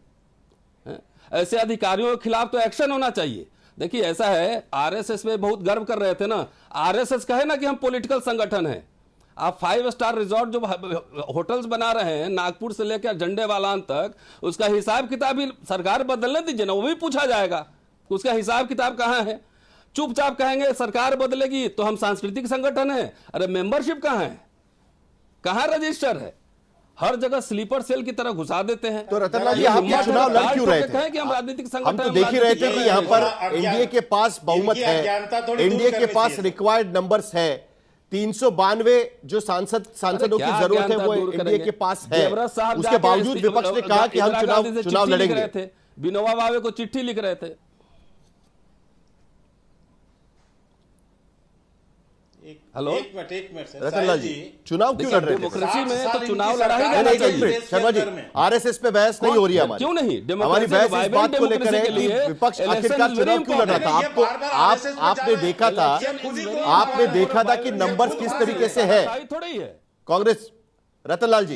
ऐसे अधिकारियों के खिलाफ तो एक्शन होना चाहिए। देखिए ऐसा है, आरएसएस में बहुत गर्व कर रहे थे ना, आरएसएस कहे ना कि हम पॉलिटिकल संगठन है। आप 5 स्टार रिजॉर्ट जो होटल्स बना रहे हैं नागपुर से लेकर झंडेवालान तक, उसका हिसाब किताब भी सरकार बदलने दीजिए ना, वो भी पूछा जाएगा। उसका हिसाब किताब कहाँ है? चुपचाप कहेंगे सरकार बदलेगी तो हम सांस्कृतिक संगठन है। अरे मेंबरशिप कहाँ है, कहाँ रजिस्टर है? हर जगह स्लीपर सेल की तरह घुसा देते हैं। तो रतनलाल जी, आप ये चुनाव लड़ क्यों रहे थे? कि हम राजनीतिक संगठन, हम तो देख ही रहे थे कि यहाँ पर एनडीए के पास बहुमत है, एनडीए के पास रिक्वायर्ड नंबर्स है। 392 जो सांसदों की जरूरत है वो एनडीए के पास है। उसके बावजूद विपक्ष ने कहा कि हम चुनाव लड़ेंगे। विनोबा भावे को चिट्ठी लिख रहे थे। हेलो, एक मिनट रतनलाल जी, चुनाव क्यों लड़ रहे थे? डेमोक्रेसी में तो चुनाव लड़ा ही जाना चाहिए। शर्मा जी, आरएसएस पे बहस नहीं हो रही है हमारी। क्यों नहीं? हमारी बहस इस बात को लेकर है कि विपक्ष आखिरकार चुनाव क्यों लड़ रहा था? आपने देखा था कि नंबर्स किस तरीके से है। कांग्रेस, रतनलाल जी,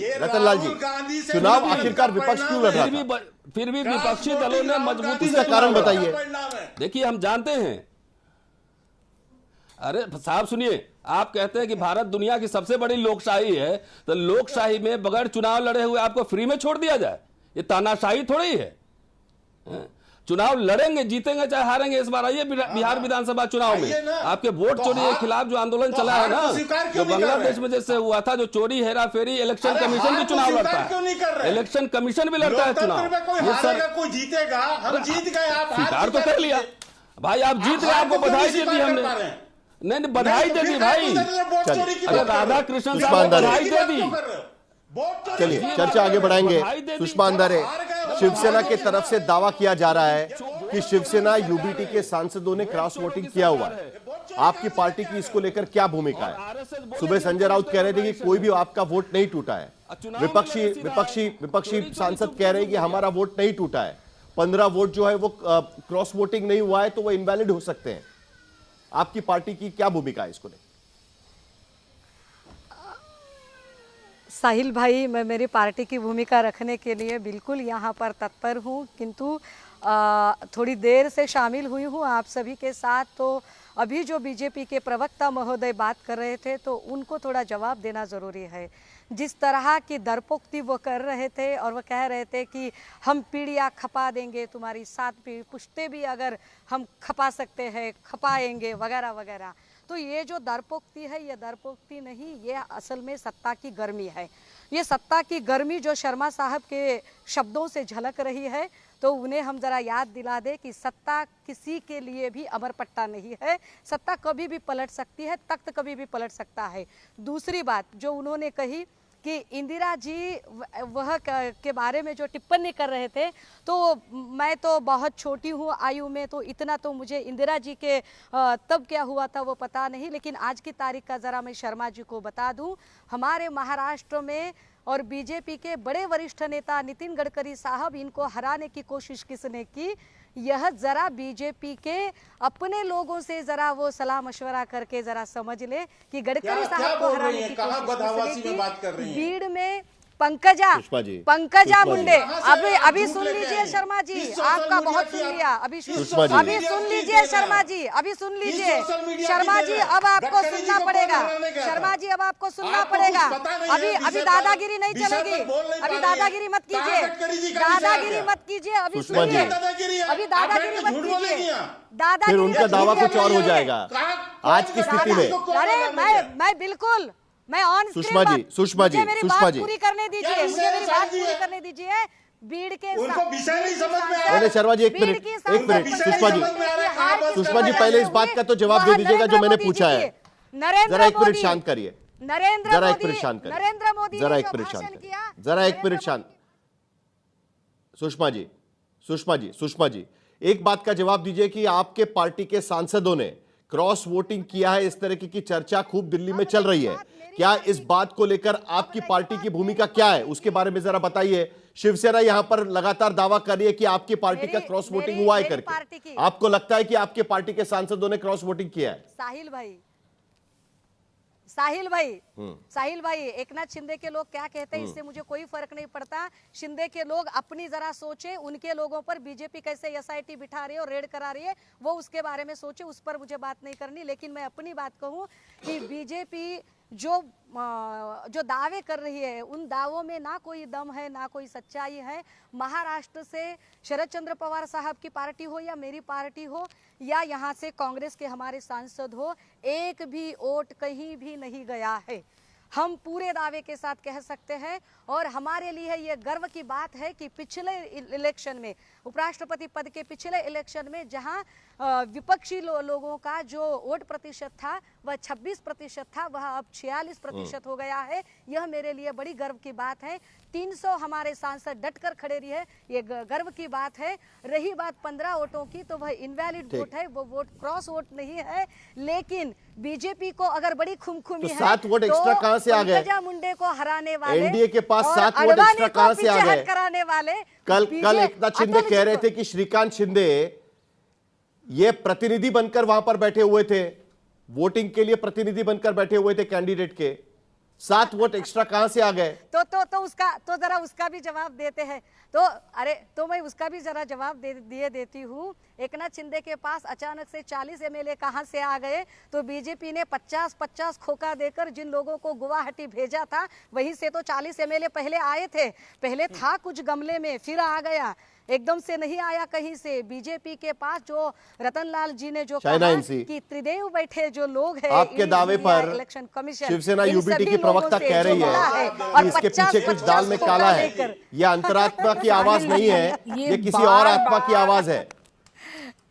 चुनाव आखिरकार विपक्ष क्यों लड़ रहा था? फिर भी विपक्षी दलों ने मजबूती से कारण बताइए। देखिए हम जानते हैं, अरे साहब सुनिए, आप कहते हैं कि भारत दुनिया की सबसे बड़ी लोकशाही है, तो लोकशाही में बगैर चुनाव लड़े हुए आपको फ्री में छोड़ दिया जाए? ये तानाशाही थोड़ी है। चुनाव लड़ेंगे, जीतेंगे चाहे हारेंगे। इस बार आइए बिहार विधानसभा चुनाव में आपके वोट चोरी के खिलाफ जो आंदोलन चला है ना, जो बांग्लादेश में जैसे हुआ था, जो चोरी हेरा फेरी, इलेक्शन कमीशन भी चुनाव लड़ता है, इलेक्शन कमीशन भी लड़ता है चुनाव। कोई जीतेगा, हम जीत गए, आप स्वीकार तो कर लिया भाई, आप जीत गए, आपको बधाई दे दी हमने। नहीं, बधाई दे दी भाई। अरे राधा कृष्ण साहब बधाई दे दी। चलिए चर्चा आगे बढ़ाएंगे। सुषमा अंधारे, शिवसेना की तरफ से दावा किया जा रहा है कि शिवसेना यूबीटी के सांसदों ने क्रॉस वोटिंग किया हुआ है। आपकी पार्टी की इसको लेकर क्या भूमिका है? सुबह संजय राउत कह रहे थे कि कोई भी आपका वोट नहीं टूटा है। विपक्षी सांसद कह रहे हैं कि हमारा वोट नहीं टूटा है। 15 वोट जो है वो क्रॉस वोटिंग नहीं हुआ है तो वो इनवैलिड हो सकते हैं। आपकी पार्टी की क्या भूमिका है इसको लेकर? साहिल भाई, मैं मेरी पार्टी की भूमिका रखने के लिए बिल्कुल यहाँ पर तत्पर हूँ, किंतु थोड़ी देर से शामिल हुई हूँ आप सभी के साथ। तो अभी जो बीजेपी के प्रवक्ता महोदय बात कर रहे थे तो उनको थोड़ा जवाब देना ज़रूरी है। जिस तरह की दरपोक्ति वो कर रहे थे और वो कह रहे थे कि हम पीढ़ियाँ खपा देंगे, तुम्हारी 7 पुश्ते भी अगर हम खपा सकते हैं खपाएंगे वगैरह वगैरह, तो ये जो दरपोक्ति है ये दरपोक्ति नहीं, ये असल में सत्ता की गर्मी है। ये सत्ता की गर्मी जो शर्मा साहब के शब्दों से झलक रही है, तो उन्हें हम ज़रा याद दिला दें कि सत्ता किसी के लिए भी अमर पट्टा नहीं है। सत्ता कभी भी पलट सकती है, तख्त कभी भी पलट सकता है। दूसरी बात जो उन्होंने कही कि इंदिरा जी वह के बारे में जो टिप्पणी कर रहे थे, तो मैं तो बहुत छोटी हूँ आयु में, तो इतना तो मुझे इंदिरा जी के तब क्या हुआ था वो पता नहीं, लेकिन आज की तारीख का ज़रा मैं शर्मा जी को बता दूँ। हमारे महाराष्ट्र में और बीजेपी के बड़े वरिष्ठ नेता नितिन गडकरी साहब, इनको हराने की कोशिश किसने की, यह ज़रा बीजेपी के अपने लोगों से ज़रा वो सलाह मशवरा करके ज़रा समझ ले कि गडकरी साहब को हराने की कोशिश किसने की। भीड़ में पंकजा मुंडे, अभी सुन लीजिए शर्मा जी, आपका बहुत सुन लिया, अभी सुन लीजिए शर्मा जी, अभी सुन लीजिए शर्मा जी, अब आपको सुनना पड़ेगा शर्मा जी, अब आपको सुनना पड़ेगा। अभी दादागिरी नहीं चलेगी, अभी दादागिरी मत कीजिए, दादागिरी मत कीजिए, अभी सुनिए, अभी दादागिरी मत कीजिए, फिर उनका दावा कुछ और हो जाएगा आज की स्थिति में। अरे मैं बिल्कुल सुषमा जी मेरी बात पूरी करने दीजिए, मुझे मेरी बात पूरी करने दीजिए। भीड़ के नहीं शर्मा जी, एक मिनट सुषमा जी पहले इस बात का तो जवाब दे दीजिएगा जो मैंने पूछा है। जरा एक मिनट शांत करिए, जरा एक मिनट शांत करिए, नरेंद्र मोदी जरा एक मिनट शांत करिए, जरा एक मिनट शांत। सुषमा जी एक बात का जवाब दीजिए कि आपके पार्टी के सांसदों ने क्रॉस वोटिंग किया है, इस तरह की चर्चा खूब दिल्ली में चल रही है, क्या इस बात को लेकर आपकी पार्टी की भूमिका क्या है, उसके बारे में जरा बताइए। शिवसेना यहां पर लगातार दावा कर रही है कि आपकी पार्टी का क्रॉस वोटिंग हुआ है करके, आपको लगता है कि आपके पार्टी के सांसदों ने क्रॉस वोटिंग किया है? साहिल भाई एकनाथ शिंदे के लोग क्या कहते हैं इससे मुझे कोई फर्क नहीं पड़ता। शिंदे के लोग अपनी जरा सोचे, उनके लोगों पर बीजेपी कैसे एसआईटी बिठा रही है और रेड करा रही है, वो उसके बारे में सोचे, उस पर मुझे बात नहीं करनी। लेकिन मैं अपनी बात कहूं कि बीजेपी जो दावे कर रही है उन दावों में ना कोई दम है ना कोई सच्चाई है। महाराष्ट्र से शरद चंद्र पवार साहब की पार्टी हो या मेरी पार्टी हो या यहाँ से कांग्रेस के हमारे सांसद हो, एक भी वोट कहीं भी नहीं गया है, हम पूरे दावे के साथ कह सकते हैं। और हमारे लिए ये गर्व की बात है कि पिछले इलेक्शन में, उपराष्ट्रपति पद के पिछले इलेक्शन में, जहां विपक्षी लोगों का जो वोट प्रतिशत था वह 26% था, वह अब 46% हो गया है। यह मेरे लिए बड़ी गर्व की बात है। 300 हमारे सांसद डटकर खड़े रहे, ये गर्व की बात है। रही बात 15 वोटों की, तो वह इनवैलिड वोट है, वो वोट क्रॉस वोट नहीं है। लेकिन बीजेपी को अगर बड़ी खुमखुमी है 7 वोट एक्स्ट्रा कहां से आ गए? पंकजा मुंडे को हराने वाले, एनडीए के पास 7 वोट एक्स्ट्रा कहां से आ गए? कराने वाले कल एकनाथ शिंदे कह रहे थे कि श्रीकांत शिंदे ये प्रतिनिधि बनकर वहां पर बैठे हुए थे, वोटिंग के लिए प्रतिनिधि बनकर बैठे हुए थे कैंडिडेट के। 7 वोट एक्स्ट्रा कहां से आ गए? तो जरा उसका भी जवाब देते हैं। तो मैं उसका भी जरा जवाब देती हूँ। एकनाथ शिंदे के पास अचानक से 40 एमएलए कहां से आ गए? तो बीजेपी ने 50-50 खोखा देकर जिन लोगों को गुवाहाटी भेजा था, वहीं से तो 40 एमएलए पहले आए थे। पहले था कुछ गमले में, फिर आ गया, एकदम से नहीं आया कहीं से। बीजेपी के पास जो रतनलाल जी ने जो कहा कि त्रिदेव बैठे जो लोग हैं, आपके दावे पर इलेक्शन कमीशन, शिवसेना यूबीटी की प्रवक्ता कह रही है कि इसके पीछे कुछ दाल में काला है। यह अंतरात्मा की आवाज नहीं है, ये किसी और आत्मा की आवाज है।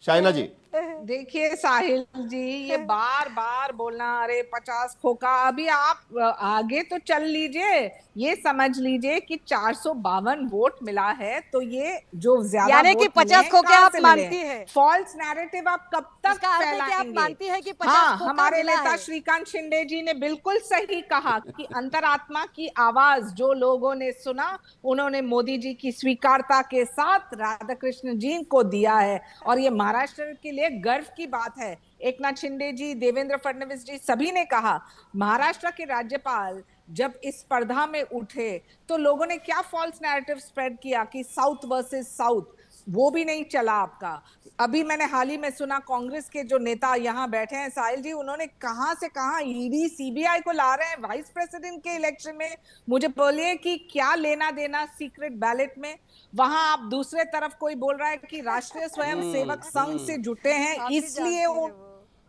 शाइना जी देखिए साहिल जी, ये बार बार बोलना अरे 50 खोखा, अभी आप आगे तो चल लीजिए, ये समझ लीजिए कि 452 वोट मिला है, तो ये जो ज्यादा यानी कि 50 खोखे आप मानती है? फॉल्स नैरेटिव आप कब तक फैलाएंगे? आप मानती है कि 50 खोखा हमारे नेता श्रीकांत शिंदे जी ने बिल्कुल सही कहा कि अंतरात्मा की आवाज जो लोगों ने सुना, उन्होंने मोदी जी की स्वीकारता के साथ राधाकृष्ण जी को दिया है, और ये महाराष्ट्र के लिए गर्व की बात है। एकनाथ शिंदे जी, देवेंद्र फडणवीस जी, सभी ने कहा। महाराष्ट्र के राज्यपाल जब इस स्पर्धा में उठे तो लोगों ने क्या फॉल्स नैरेटिव स्प्रेड किया कि साउथ वर्सेस साउथ। वो भी नहीं चला आपका। अभी मैंने हाल ही में सुना कांग्रेस के जो नेता यहाँ बैठे हैं साहिल जी, उन्होंने कहां से कहां ईडी सीबीआई को ला रहे हैं वाइस प्रेसिडेंट के इलेक्शन में। मुझे बोलिए कि क्या लेना देना सीक्रेट बैलेट में। वहां आप दूसरे तरफ कोई बोल रहा है कि राष्ट्रीय स्वयंसेवक संघ से जुटे हैं इसलिए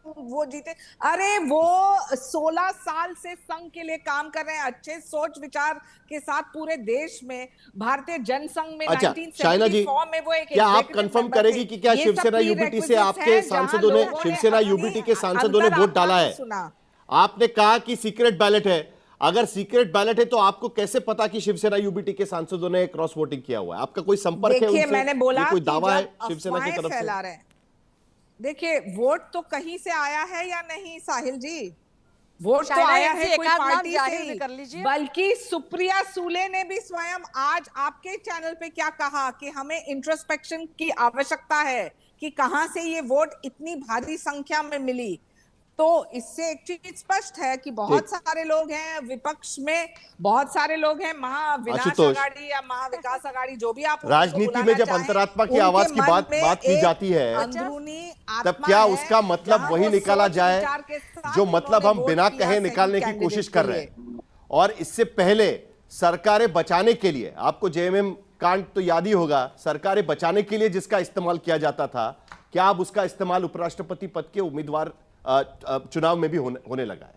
वो जीते। अरे वो 16 साल से संघ के लिए काम कर रहे हैं, अच्छे सोच विचार के साथ पूरे देश में। भारतीय जनसंघ में 1974 में वो एक क्या आप कंफर्म करेगी कि क्या शिवसेना यूबीटी से आपके सांसदों ने, शिवसेना यूबीटी के सांसदों ने वोट डाला है? आपने कहा कि सीक्रेट बैलेट है। अगर सीक्रेट बैलेट है तो आपको कैसे पता कि शिवसेना यूबीटी के सांसदों ने क्रॉस वोटिंग किया हुआ है? आपका कोई संपर्क है उनसे? मैंने बोला कोई दावा है शिवसेना की तरफ से? देखिए, वोट तो कहीं से आया है या नहीं साहिल जी? वोट तो आया है कोई पार्टी से ही, बल्कि सुप्रिया सूले ने भी स्वयं आज आपके चैनल पे क्या कहा कि हमें इंट्रोस्पेक्शन की आवश्यकता है कि कहां से ये वोट इतनी भारी संख्या में मिली। तो इससे एक चीज स्पष्ट है कि बहुत सारे लोग हैं विपक्ष में, बहुत सारे लोग हैं महाविनाश अघाड़ी या महाविकास अघाड़ी, जो भी आप राजनीति में जब अंतरात्मा की आवाज की बात की जाती है तब क्या उसका मतलब वही निकाला जाए जो मतलब हम बिना कहे निकालने की कोशिश कर रहे हैं? और इससे पहले सरकारें बचाने के लिए, आपको जेएमएम कांड तो याद ही होगा, सरकारें बचाने के लिए जिसका इस्तेमाल किया जाता था, क्या अब उसका इस्तेमाल उपराष्ट्रपति पद के उम्मीदवार चुनाव में भी होने लगा है?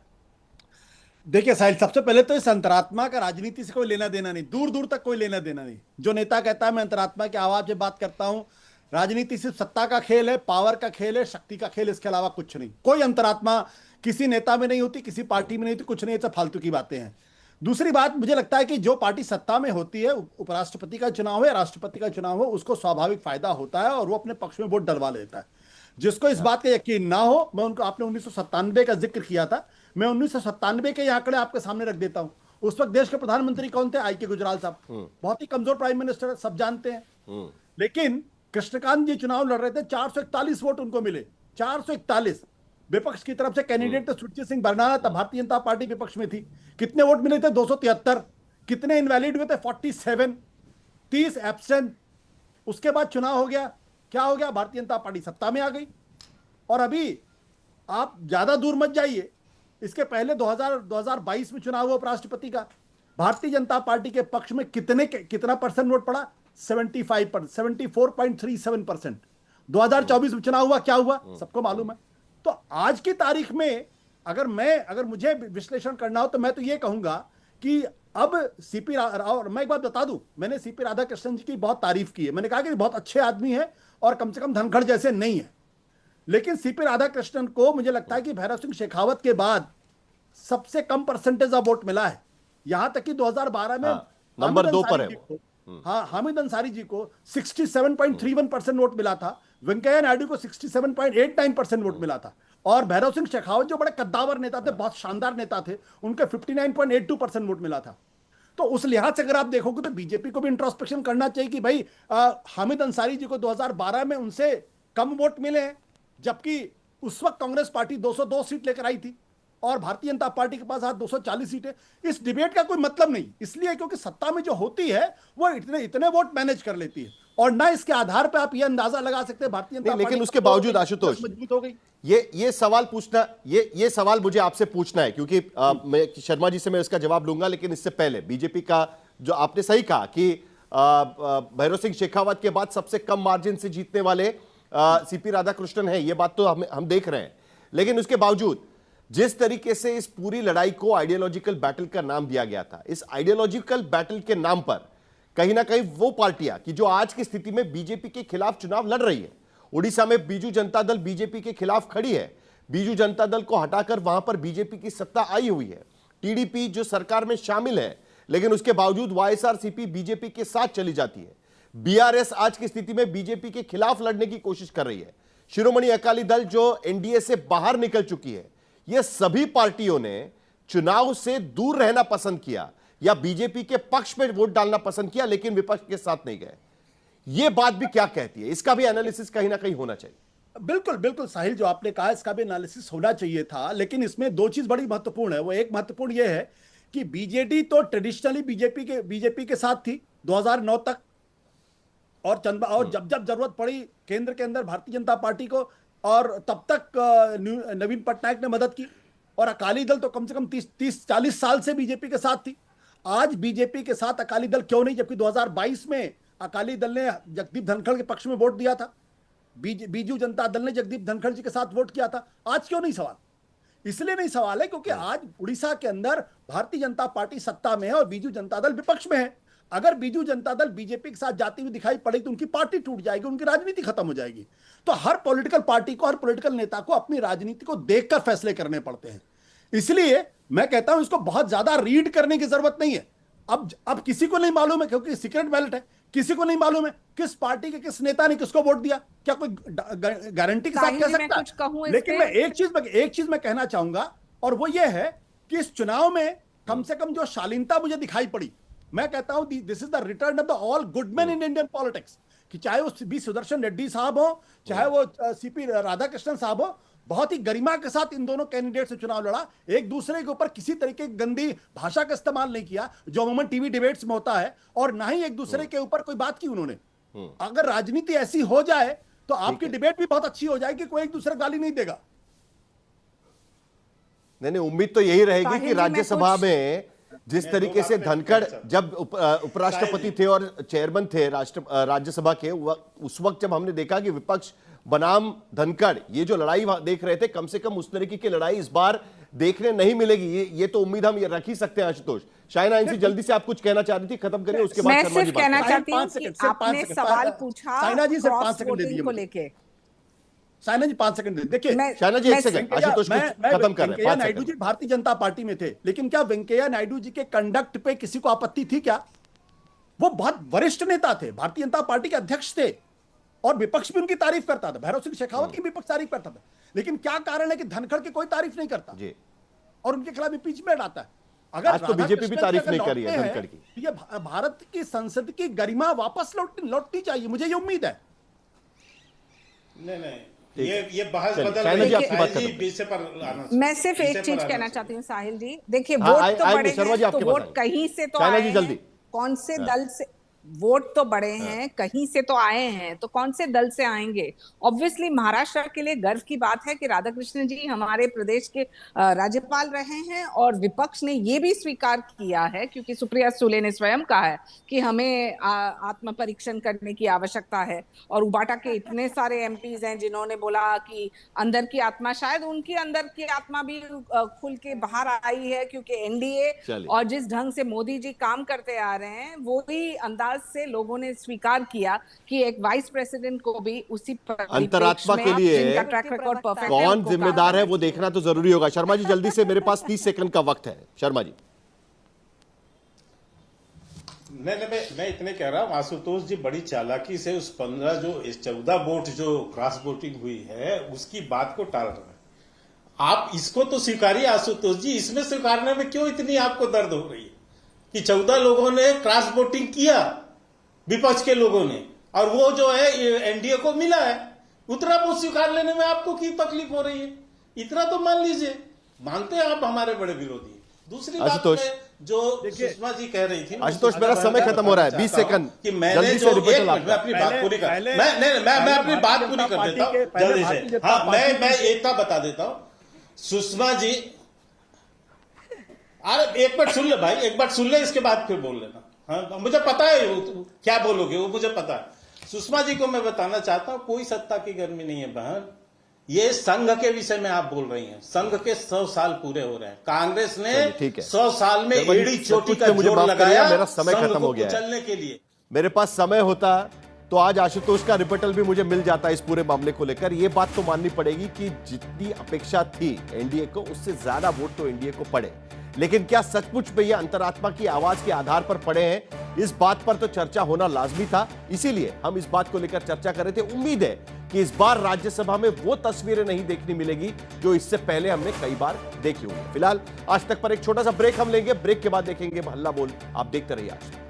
देखिए साहिल, सबसे पहले तो इस अंतरात्मा का राजनीति से कोई लेना देना नहीं, दूर दूर तक कोई लेना देना नहीं। जो नेता कहता है मैं अंतरात्मा की आवाज से बात करता हूं, राजनीति सिर्फ सत्ता का खेल है, पावर का खेल है, शक्ति का खेल, इसके अलावा कुछ नहीं। कोई अंतरात्मा किसी नेता में नहीं होती, किसी पार्टी में नहीं होती, कुछ नहीं, सब फालतू की बातें हैं। दूसरी बात, मुझे लगता है कि जो पार्टी सत्ता में होती है, उपराष्ट्रपति का चुनाव है, राष्ट्रपति का चुनाव हो, उसको स्वाभाविक फायदा होता है और वो अपने पक्ष में वोट डलवा लेता है। जिसको इस बात का यकीन ना हो, मैं उनको, आपने 1997 का जिक्र किया था, मैं 1997 के आंकड़े आपके सामने रख देता हूं। उस वक्त देश के प्रधानमंत्री कौन थे? आई.के. गुजराल साहब, बहुत ही कमजोर प्राइम मिनिस्टर, सब जानते हैं। लेकिन कृष्णकांत जी चुनाव लड़ रहे थे, 441 वोट उनको मिले, 441। विपक्ष की तरफ से कैंडिडेट थे सुरजीत सिंह बरनाला, तब भारतीय जनता पार्टी विपक्ष में थी। कितने वोट मिले थे? 273। कितने इनवैलिड हुए थे? 47। 30 एब्सेंट। उसके बाद चुनाव हो गया, क्या हो गया? भारतीय जनता पार्टी सत्ता में आ गई। और अभी आप ज्यादा दूर मत जाइए, इसके पहले 2022 में चुनाव हुआ उपराष्ट्रपति का, भारतीय जनता पार्टी के पक्ष में कितना परसेंट वोट पड़ा? 74.37%। 2024 में चुनाव हुआ, क्या हुआ? सबको मालूम है। तो आज की तारीख में अगर मुझे विश्लेषण करना हो तो मैं तो ये कहूंगा कि अब मैं एक बात बता दूं, मैंने सीपी राधाकृष्णन जी की बहुत तारीफ की है, मैंने कहा कि बहुत अच्छे आदमी है और कम से कम धनखड़ जैसे नहीं है। लेकिन सीपी राधाकृष्णन को मुझे लगता है कि भैरव सिंह शेखावत के बाद सबसे कम परसेंटेज ऑफ वोट मिला है। यहां तक कि 2012 में नंबर 2 पर है वो। हाँ, हामिद अंसारी जी को 67.31% वोट मिला था, वेंकैया नायडू को 67.89% वोट मिला था, और भैरव सिंह शेखावत जो बड़े कद्दावर नेता थे, बहुत शानदार नेता थे, उनके 59.82% वोट मिला था। तो उस लिहाज से अगर आप देखोगे तो बीजेपी को भी इंट्रोस्पेक्शन करना चाहिए कि भाई हामिद अंसारी जी को 2012 में उनसे कम वोट मिले हैं, जबकि उस वक्त कांग्रेस पार्टी 202 सीट लेकर आई थी और भारतीय जनता पार्टी के पास आज 240 सीटें। इस डिबेट का कोई मतलब नहीं, इसलिए क्योंकि सत्ता में जो होती है वो इतने वोट मैनेज कर लेती है, और ना इसके आधार पे आप ये अंदाजा लगा सकते हैं भारतीय जनता पार्टी। लेकिन उसके बावजूद आशुतोष मजबूत हो गई। ये सवाल पूछना, ये सवाल मुझे आपसे पूछना है, क्योंकि मैं शर्मा जी से मैं इसका जवाब लूंगा, लेकिन इससे पहले बीजेपी का जो आपने सही कहा कि भैरव सिंह शेखावत के बाद सबसे कम मार्जिन से जीतने वाले सीपी राधाकृष्णन है, ये बात तो हम देख रहे हैं। लेकिन उसके बावजूद जिस तरीके से इस पूरी लड़ाई को आइडियोलॉजिकल बैटल का नाम दिया गया था, इस आइडियोलॉजिकल बैटल के नाम पर कहीं ना कहीं वो पार्टियां कि जो आज की स्थिति में बीजेपी के खिलाफ चुनाव लड़ रही है, उड़ीसा में बीजू जनता दल बीजेपी के खिलाफ खड़ी है, बीजू जनता दल को हटाकर वहां पर बीजेपी की सत्ता आई हुई है, टीडीपी जो सरकार में शामिल है, लेकिन उसके बावजूद वाईएसआरसीपी बीजेपी के साथ चली जाती है, बीआरएस आज की स्थिति में बीजेपी के खिलाफ लड़ने की कोशिश कर रही है, शिरोमणि अकाली दल जो एनडीए से बाहर निकल चुकी है। ये सभी पार्टियों ने चुनाव से दूर रहना पसंद किया या बीजेपी के पक्ष में वोट डालना पसंद किया, लेकिन विपक्ष के साथ नहीं गए। यह बात भी क्या कहती है? इसका भी एनालिसिस कहीं ना कहीं होना चाहिए। बिल्कुल बिल्कुल साहिल, जो आपने कहा इसका भी एनालिसिस होना चाहिए था, लेकिन इसमें दो चीज बड़ी महत्वपूर्ण है। वो एक महत्वपूर्ण यह है कि बीजेडी तो ट्रेडिशनली बीजेपी के साथ थी 2009 तक, और जब जब जरूरत पड़ी केंद्र के अंदर भारतीय जनता पार्टी को, और तब तक नवीन पटनायक ने मदद की। और अकाली दल तो कम से कम 30-40 साल से बीजेपी के साथ थी। आज बीजेपी के साथ अकाली दल क्यों नहीं, जबकि 2022 में अकाली दल ने जगदीप धनखड़ के पक्ष में वोट दिया था, बीजू जनता दल ने जगदीप धनखड़ जी के साथ वोट किया था। आज क्यों नहीं सवाल? इसलिए नहीं सवाल है क्योंकि आज उड़ीसा के अंदर भारतीय जनता पार्टी सत्ता में है और बीजू जनता दल विपक्ष में है। अगर बीजू जनता दल बीजेपी के साथ जाती हुई दिखाई पड़ेगी तो उनकी पार्टी टूट जाएगी, उनकी राजनीति खत्म हो जाएगी। तो हर पॉलिटिकल पार्टी को, हर पॉलिटिकल नेता को अपनी राजनीति को देखकर फैसले करने पड़ते हैं। इसलिए मैं कहता हूं इसको बहुत ज्यादा रीड करने की जरूरत नहीं है। अब किसी को नहीं मालूम है, क्योंकि सीक्रेट बैलेट है, किसी को नहीं मालूम है किस पार्टी के किस नेता ने किसको वोट दिया। क्या कोई गारंटी के साथ कह सकता है? लेकिन मैं एक चीज मैं कहना चाहूंगा, और वो ये है कि इस चुनाव में कम से कम जो शालीनता मुझे दिखाई पड़ी, मैं कहता हूं this is the return of the all good man in Indian politics. कि चाहे वो बी सुदर्शन रेड्डी साहब हो, चाहे वो सीपी राधाकृष्णन साहब हो, बहुत ही गरिमा के साथ इन दोनों कैंडिडेट से चुनाव लड़ा। एक दूसरे के ऊपर किसी तरीके की गंदी भाषा का इस्तेमाल नहीं किया जो अमूमन टीवी डिबेट्स में होता है, और ना ही एक दूसरे के ऊपर कोई बात की उन्होंने। अगर राजनीति ऐसी हो जाए तो आपकी डिबेट भी बहुत अच्छी हो जाएगी, कोई एक दूसरे गाली नहीं देगा। नहीं, उम्मीद तो यही रहेगी कि राज्यसभा में जिस तरीके से धनखड़ जब उपराष्ट्रपति थे और चेयरमैन थे राज्यसभा के, उस वक्त जब हमने देखा कि विपक्ष बनाम धनखड़ ये जो लड़ाई देख रहे थे, कम से कम उस तरीके की लड़ाई इस बार देखने नहीं मिलेगी। ये तो उम्मीद हम ये रख ही सकते हैं। आशुतोष, शाइना इनसे जल्दी से आप कुछ कहना चाह रही थी, खत्म करें, उसके बाद मैं सिर्फ कहना चाहती हूं कि आपने सवाल पूछा साइना जी से 5 सेकंड दे दीजिए। साइना जी 5 सेकंड देखिए, साइना जी 1 सेकंड, आशुतोष खत्म कर रहे हैं। वेंकैया नायडू जी भारतीय जनता पार्टी में थे, लेकिन क्या वेंकैया नायडू जी के कंडक्ट पे किसी को आपत्ति थी क्या? वो बहुत वरिष्ठ नेता थे, भारतीय जनता पार्टी के अध्यक्ष थे, और विपक्ष भी उनकी तारीफ करता था। भैरव सिंह शेखावत की विपक्ष तारीफ करता था, लेकिन क्या कारण है कि धनखड़ की कोई तारीफ नहीं करता और उनके खिलाफ इम्पीचमेंट आता है? अगर आज तो बीजेपी भी तारीफ नहीं करी है धनखड़ की। ये भारत की संसद की गरिमा वापस लौटनी चाहिए, मुझे ये उम्मीद है। नहीं, ये बहस बदल रही है। मैं सिर्फ एक चीज कहना चाहती हूँ साहिल जी, देखिए वोट तो बड़े हैं, तो वोट कहीं से तो आए हैं, कौन से दल से वोट तो बड़े हैं, कहीं से तो आए हैं, तो कौन से दल से आएंगे? ऑब्वियसली महाराष्ट्र के लिए गर्व की बात है कि राधाकृष्णन जी हमारे प्रदेश के राज्यपाल रहे हैं, और विपक्ष ने ये भी स्वीकार किया है, क्योंकि सुप्रिया सुले ने स्वयं कहा है कि हमें आत्म परीक्षण करने की आवश्यकता है। और उबाटा के इतने सारे एमपीज हैं जिन्होंने बोला कि अंदर की आत्मा, शायद उनकी अंदर की आत्मा भी खुल के बाहर आई है, क्योंकि एनडीए और जिस ढंग से मोदी जी काम करते आ रहे हैं, वो ही अंदाज से लोगों ने स्वीकार किया कि एक वाइस प्रेसिडेंट को भी उसी अंतरात्मा के लिए कौन जिम्मेदार है वो देखना तो जरूरी होगा। शर्मा जी जल्दी से, मेरे पास 30 सेकंड का वक्त है। शर्मा जी। मैं इतने कह रहा हूं, आशुतोष जी बड़ी चालाकी से उस 14 वोट जो क्रॉस वोटिंग हुई है उसकी बात को टाल रहे हैं। आप इसको तो स्वीकारिए आशुतोष जी, इसमें स्वीकारने में क्यों इतनी आपको दर्द हो रही है कि 14 लोगों ने क्रॉस वोटिंग किया, विपक्ष के लोगों ने, और वो जो है एनडीए को मिला है, उतना वो स्वीकार लेने में आपको की तकलीफ हो रही है? इतना तो मान लीजिए, मानते हैं आप हमारे बड़े विरोधी। दूसरी बात में जो सुषमा जी कह रही थी, आशुतोष मेरा समय खत्म हो रहा है, 20 सेकंड कि मैंने जो अपनी बात पूरी कर, मैं अपनी बात पूरी कर देता हूँ जल्दी से। हाँ, मैं एकता बता देता हूँ। सुषमा जी, अरे एक बार सुन ले भाई, एक बार सुन ले, इसके बाद फिर बोल लेना। हाँ, मुझे पता है क्या बोलोगे, वो मुझे पता है। सुषमा जी को मैं बताना चाहता हूं, कोई सत्ता की गर्मी नहीं है बहन। ये संघ के विषय में आप बोल रही हैं। संघ के 100 साल पूरे हो रहे हैं। कांग्रेस ने 100 साल में एड़ी चोटी का जोर लगाया, मेरा समय खत्म हो गया चलने के लिए। मेरे पास समय होता तो आज आशुतोष का रिपोर्टल भी मुझे मिल जाता इस पूरे मामले को लेकर। यह बात तो माननी पड़ेगी कि जितनी अपेक्षा थी एनडीए को, उससे ज्यादा वोट तो एनडीए को पड़े, लेकिन क्या सचमुच में ये अंतरात्मा की आवाज के आधार पर पड़े हैं, इस बात पर तो चर्चा होना लाजमी था। इसीलिए हम इस बात को लेकर चर्चा कर रहे थे। उम्मीद है कि इस बार राज्यसभा में वो तस्वीरें नहीं देखने मिलेगी जो इससे पहले हमने कई बार देखी हुई है। फिलहाल आज तक पर एक छोटा सा ब्रेक हम लेंगे, ब्रेक के बाद देखेंगे हल्ला बोल। आप देखते रहिए आज तक।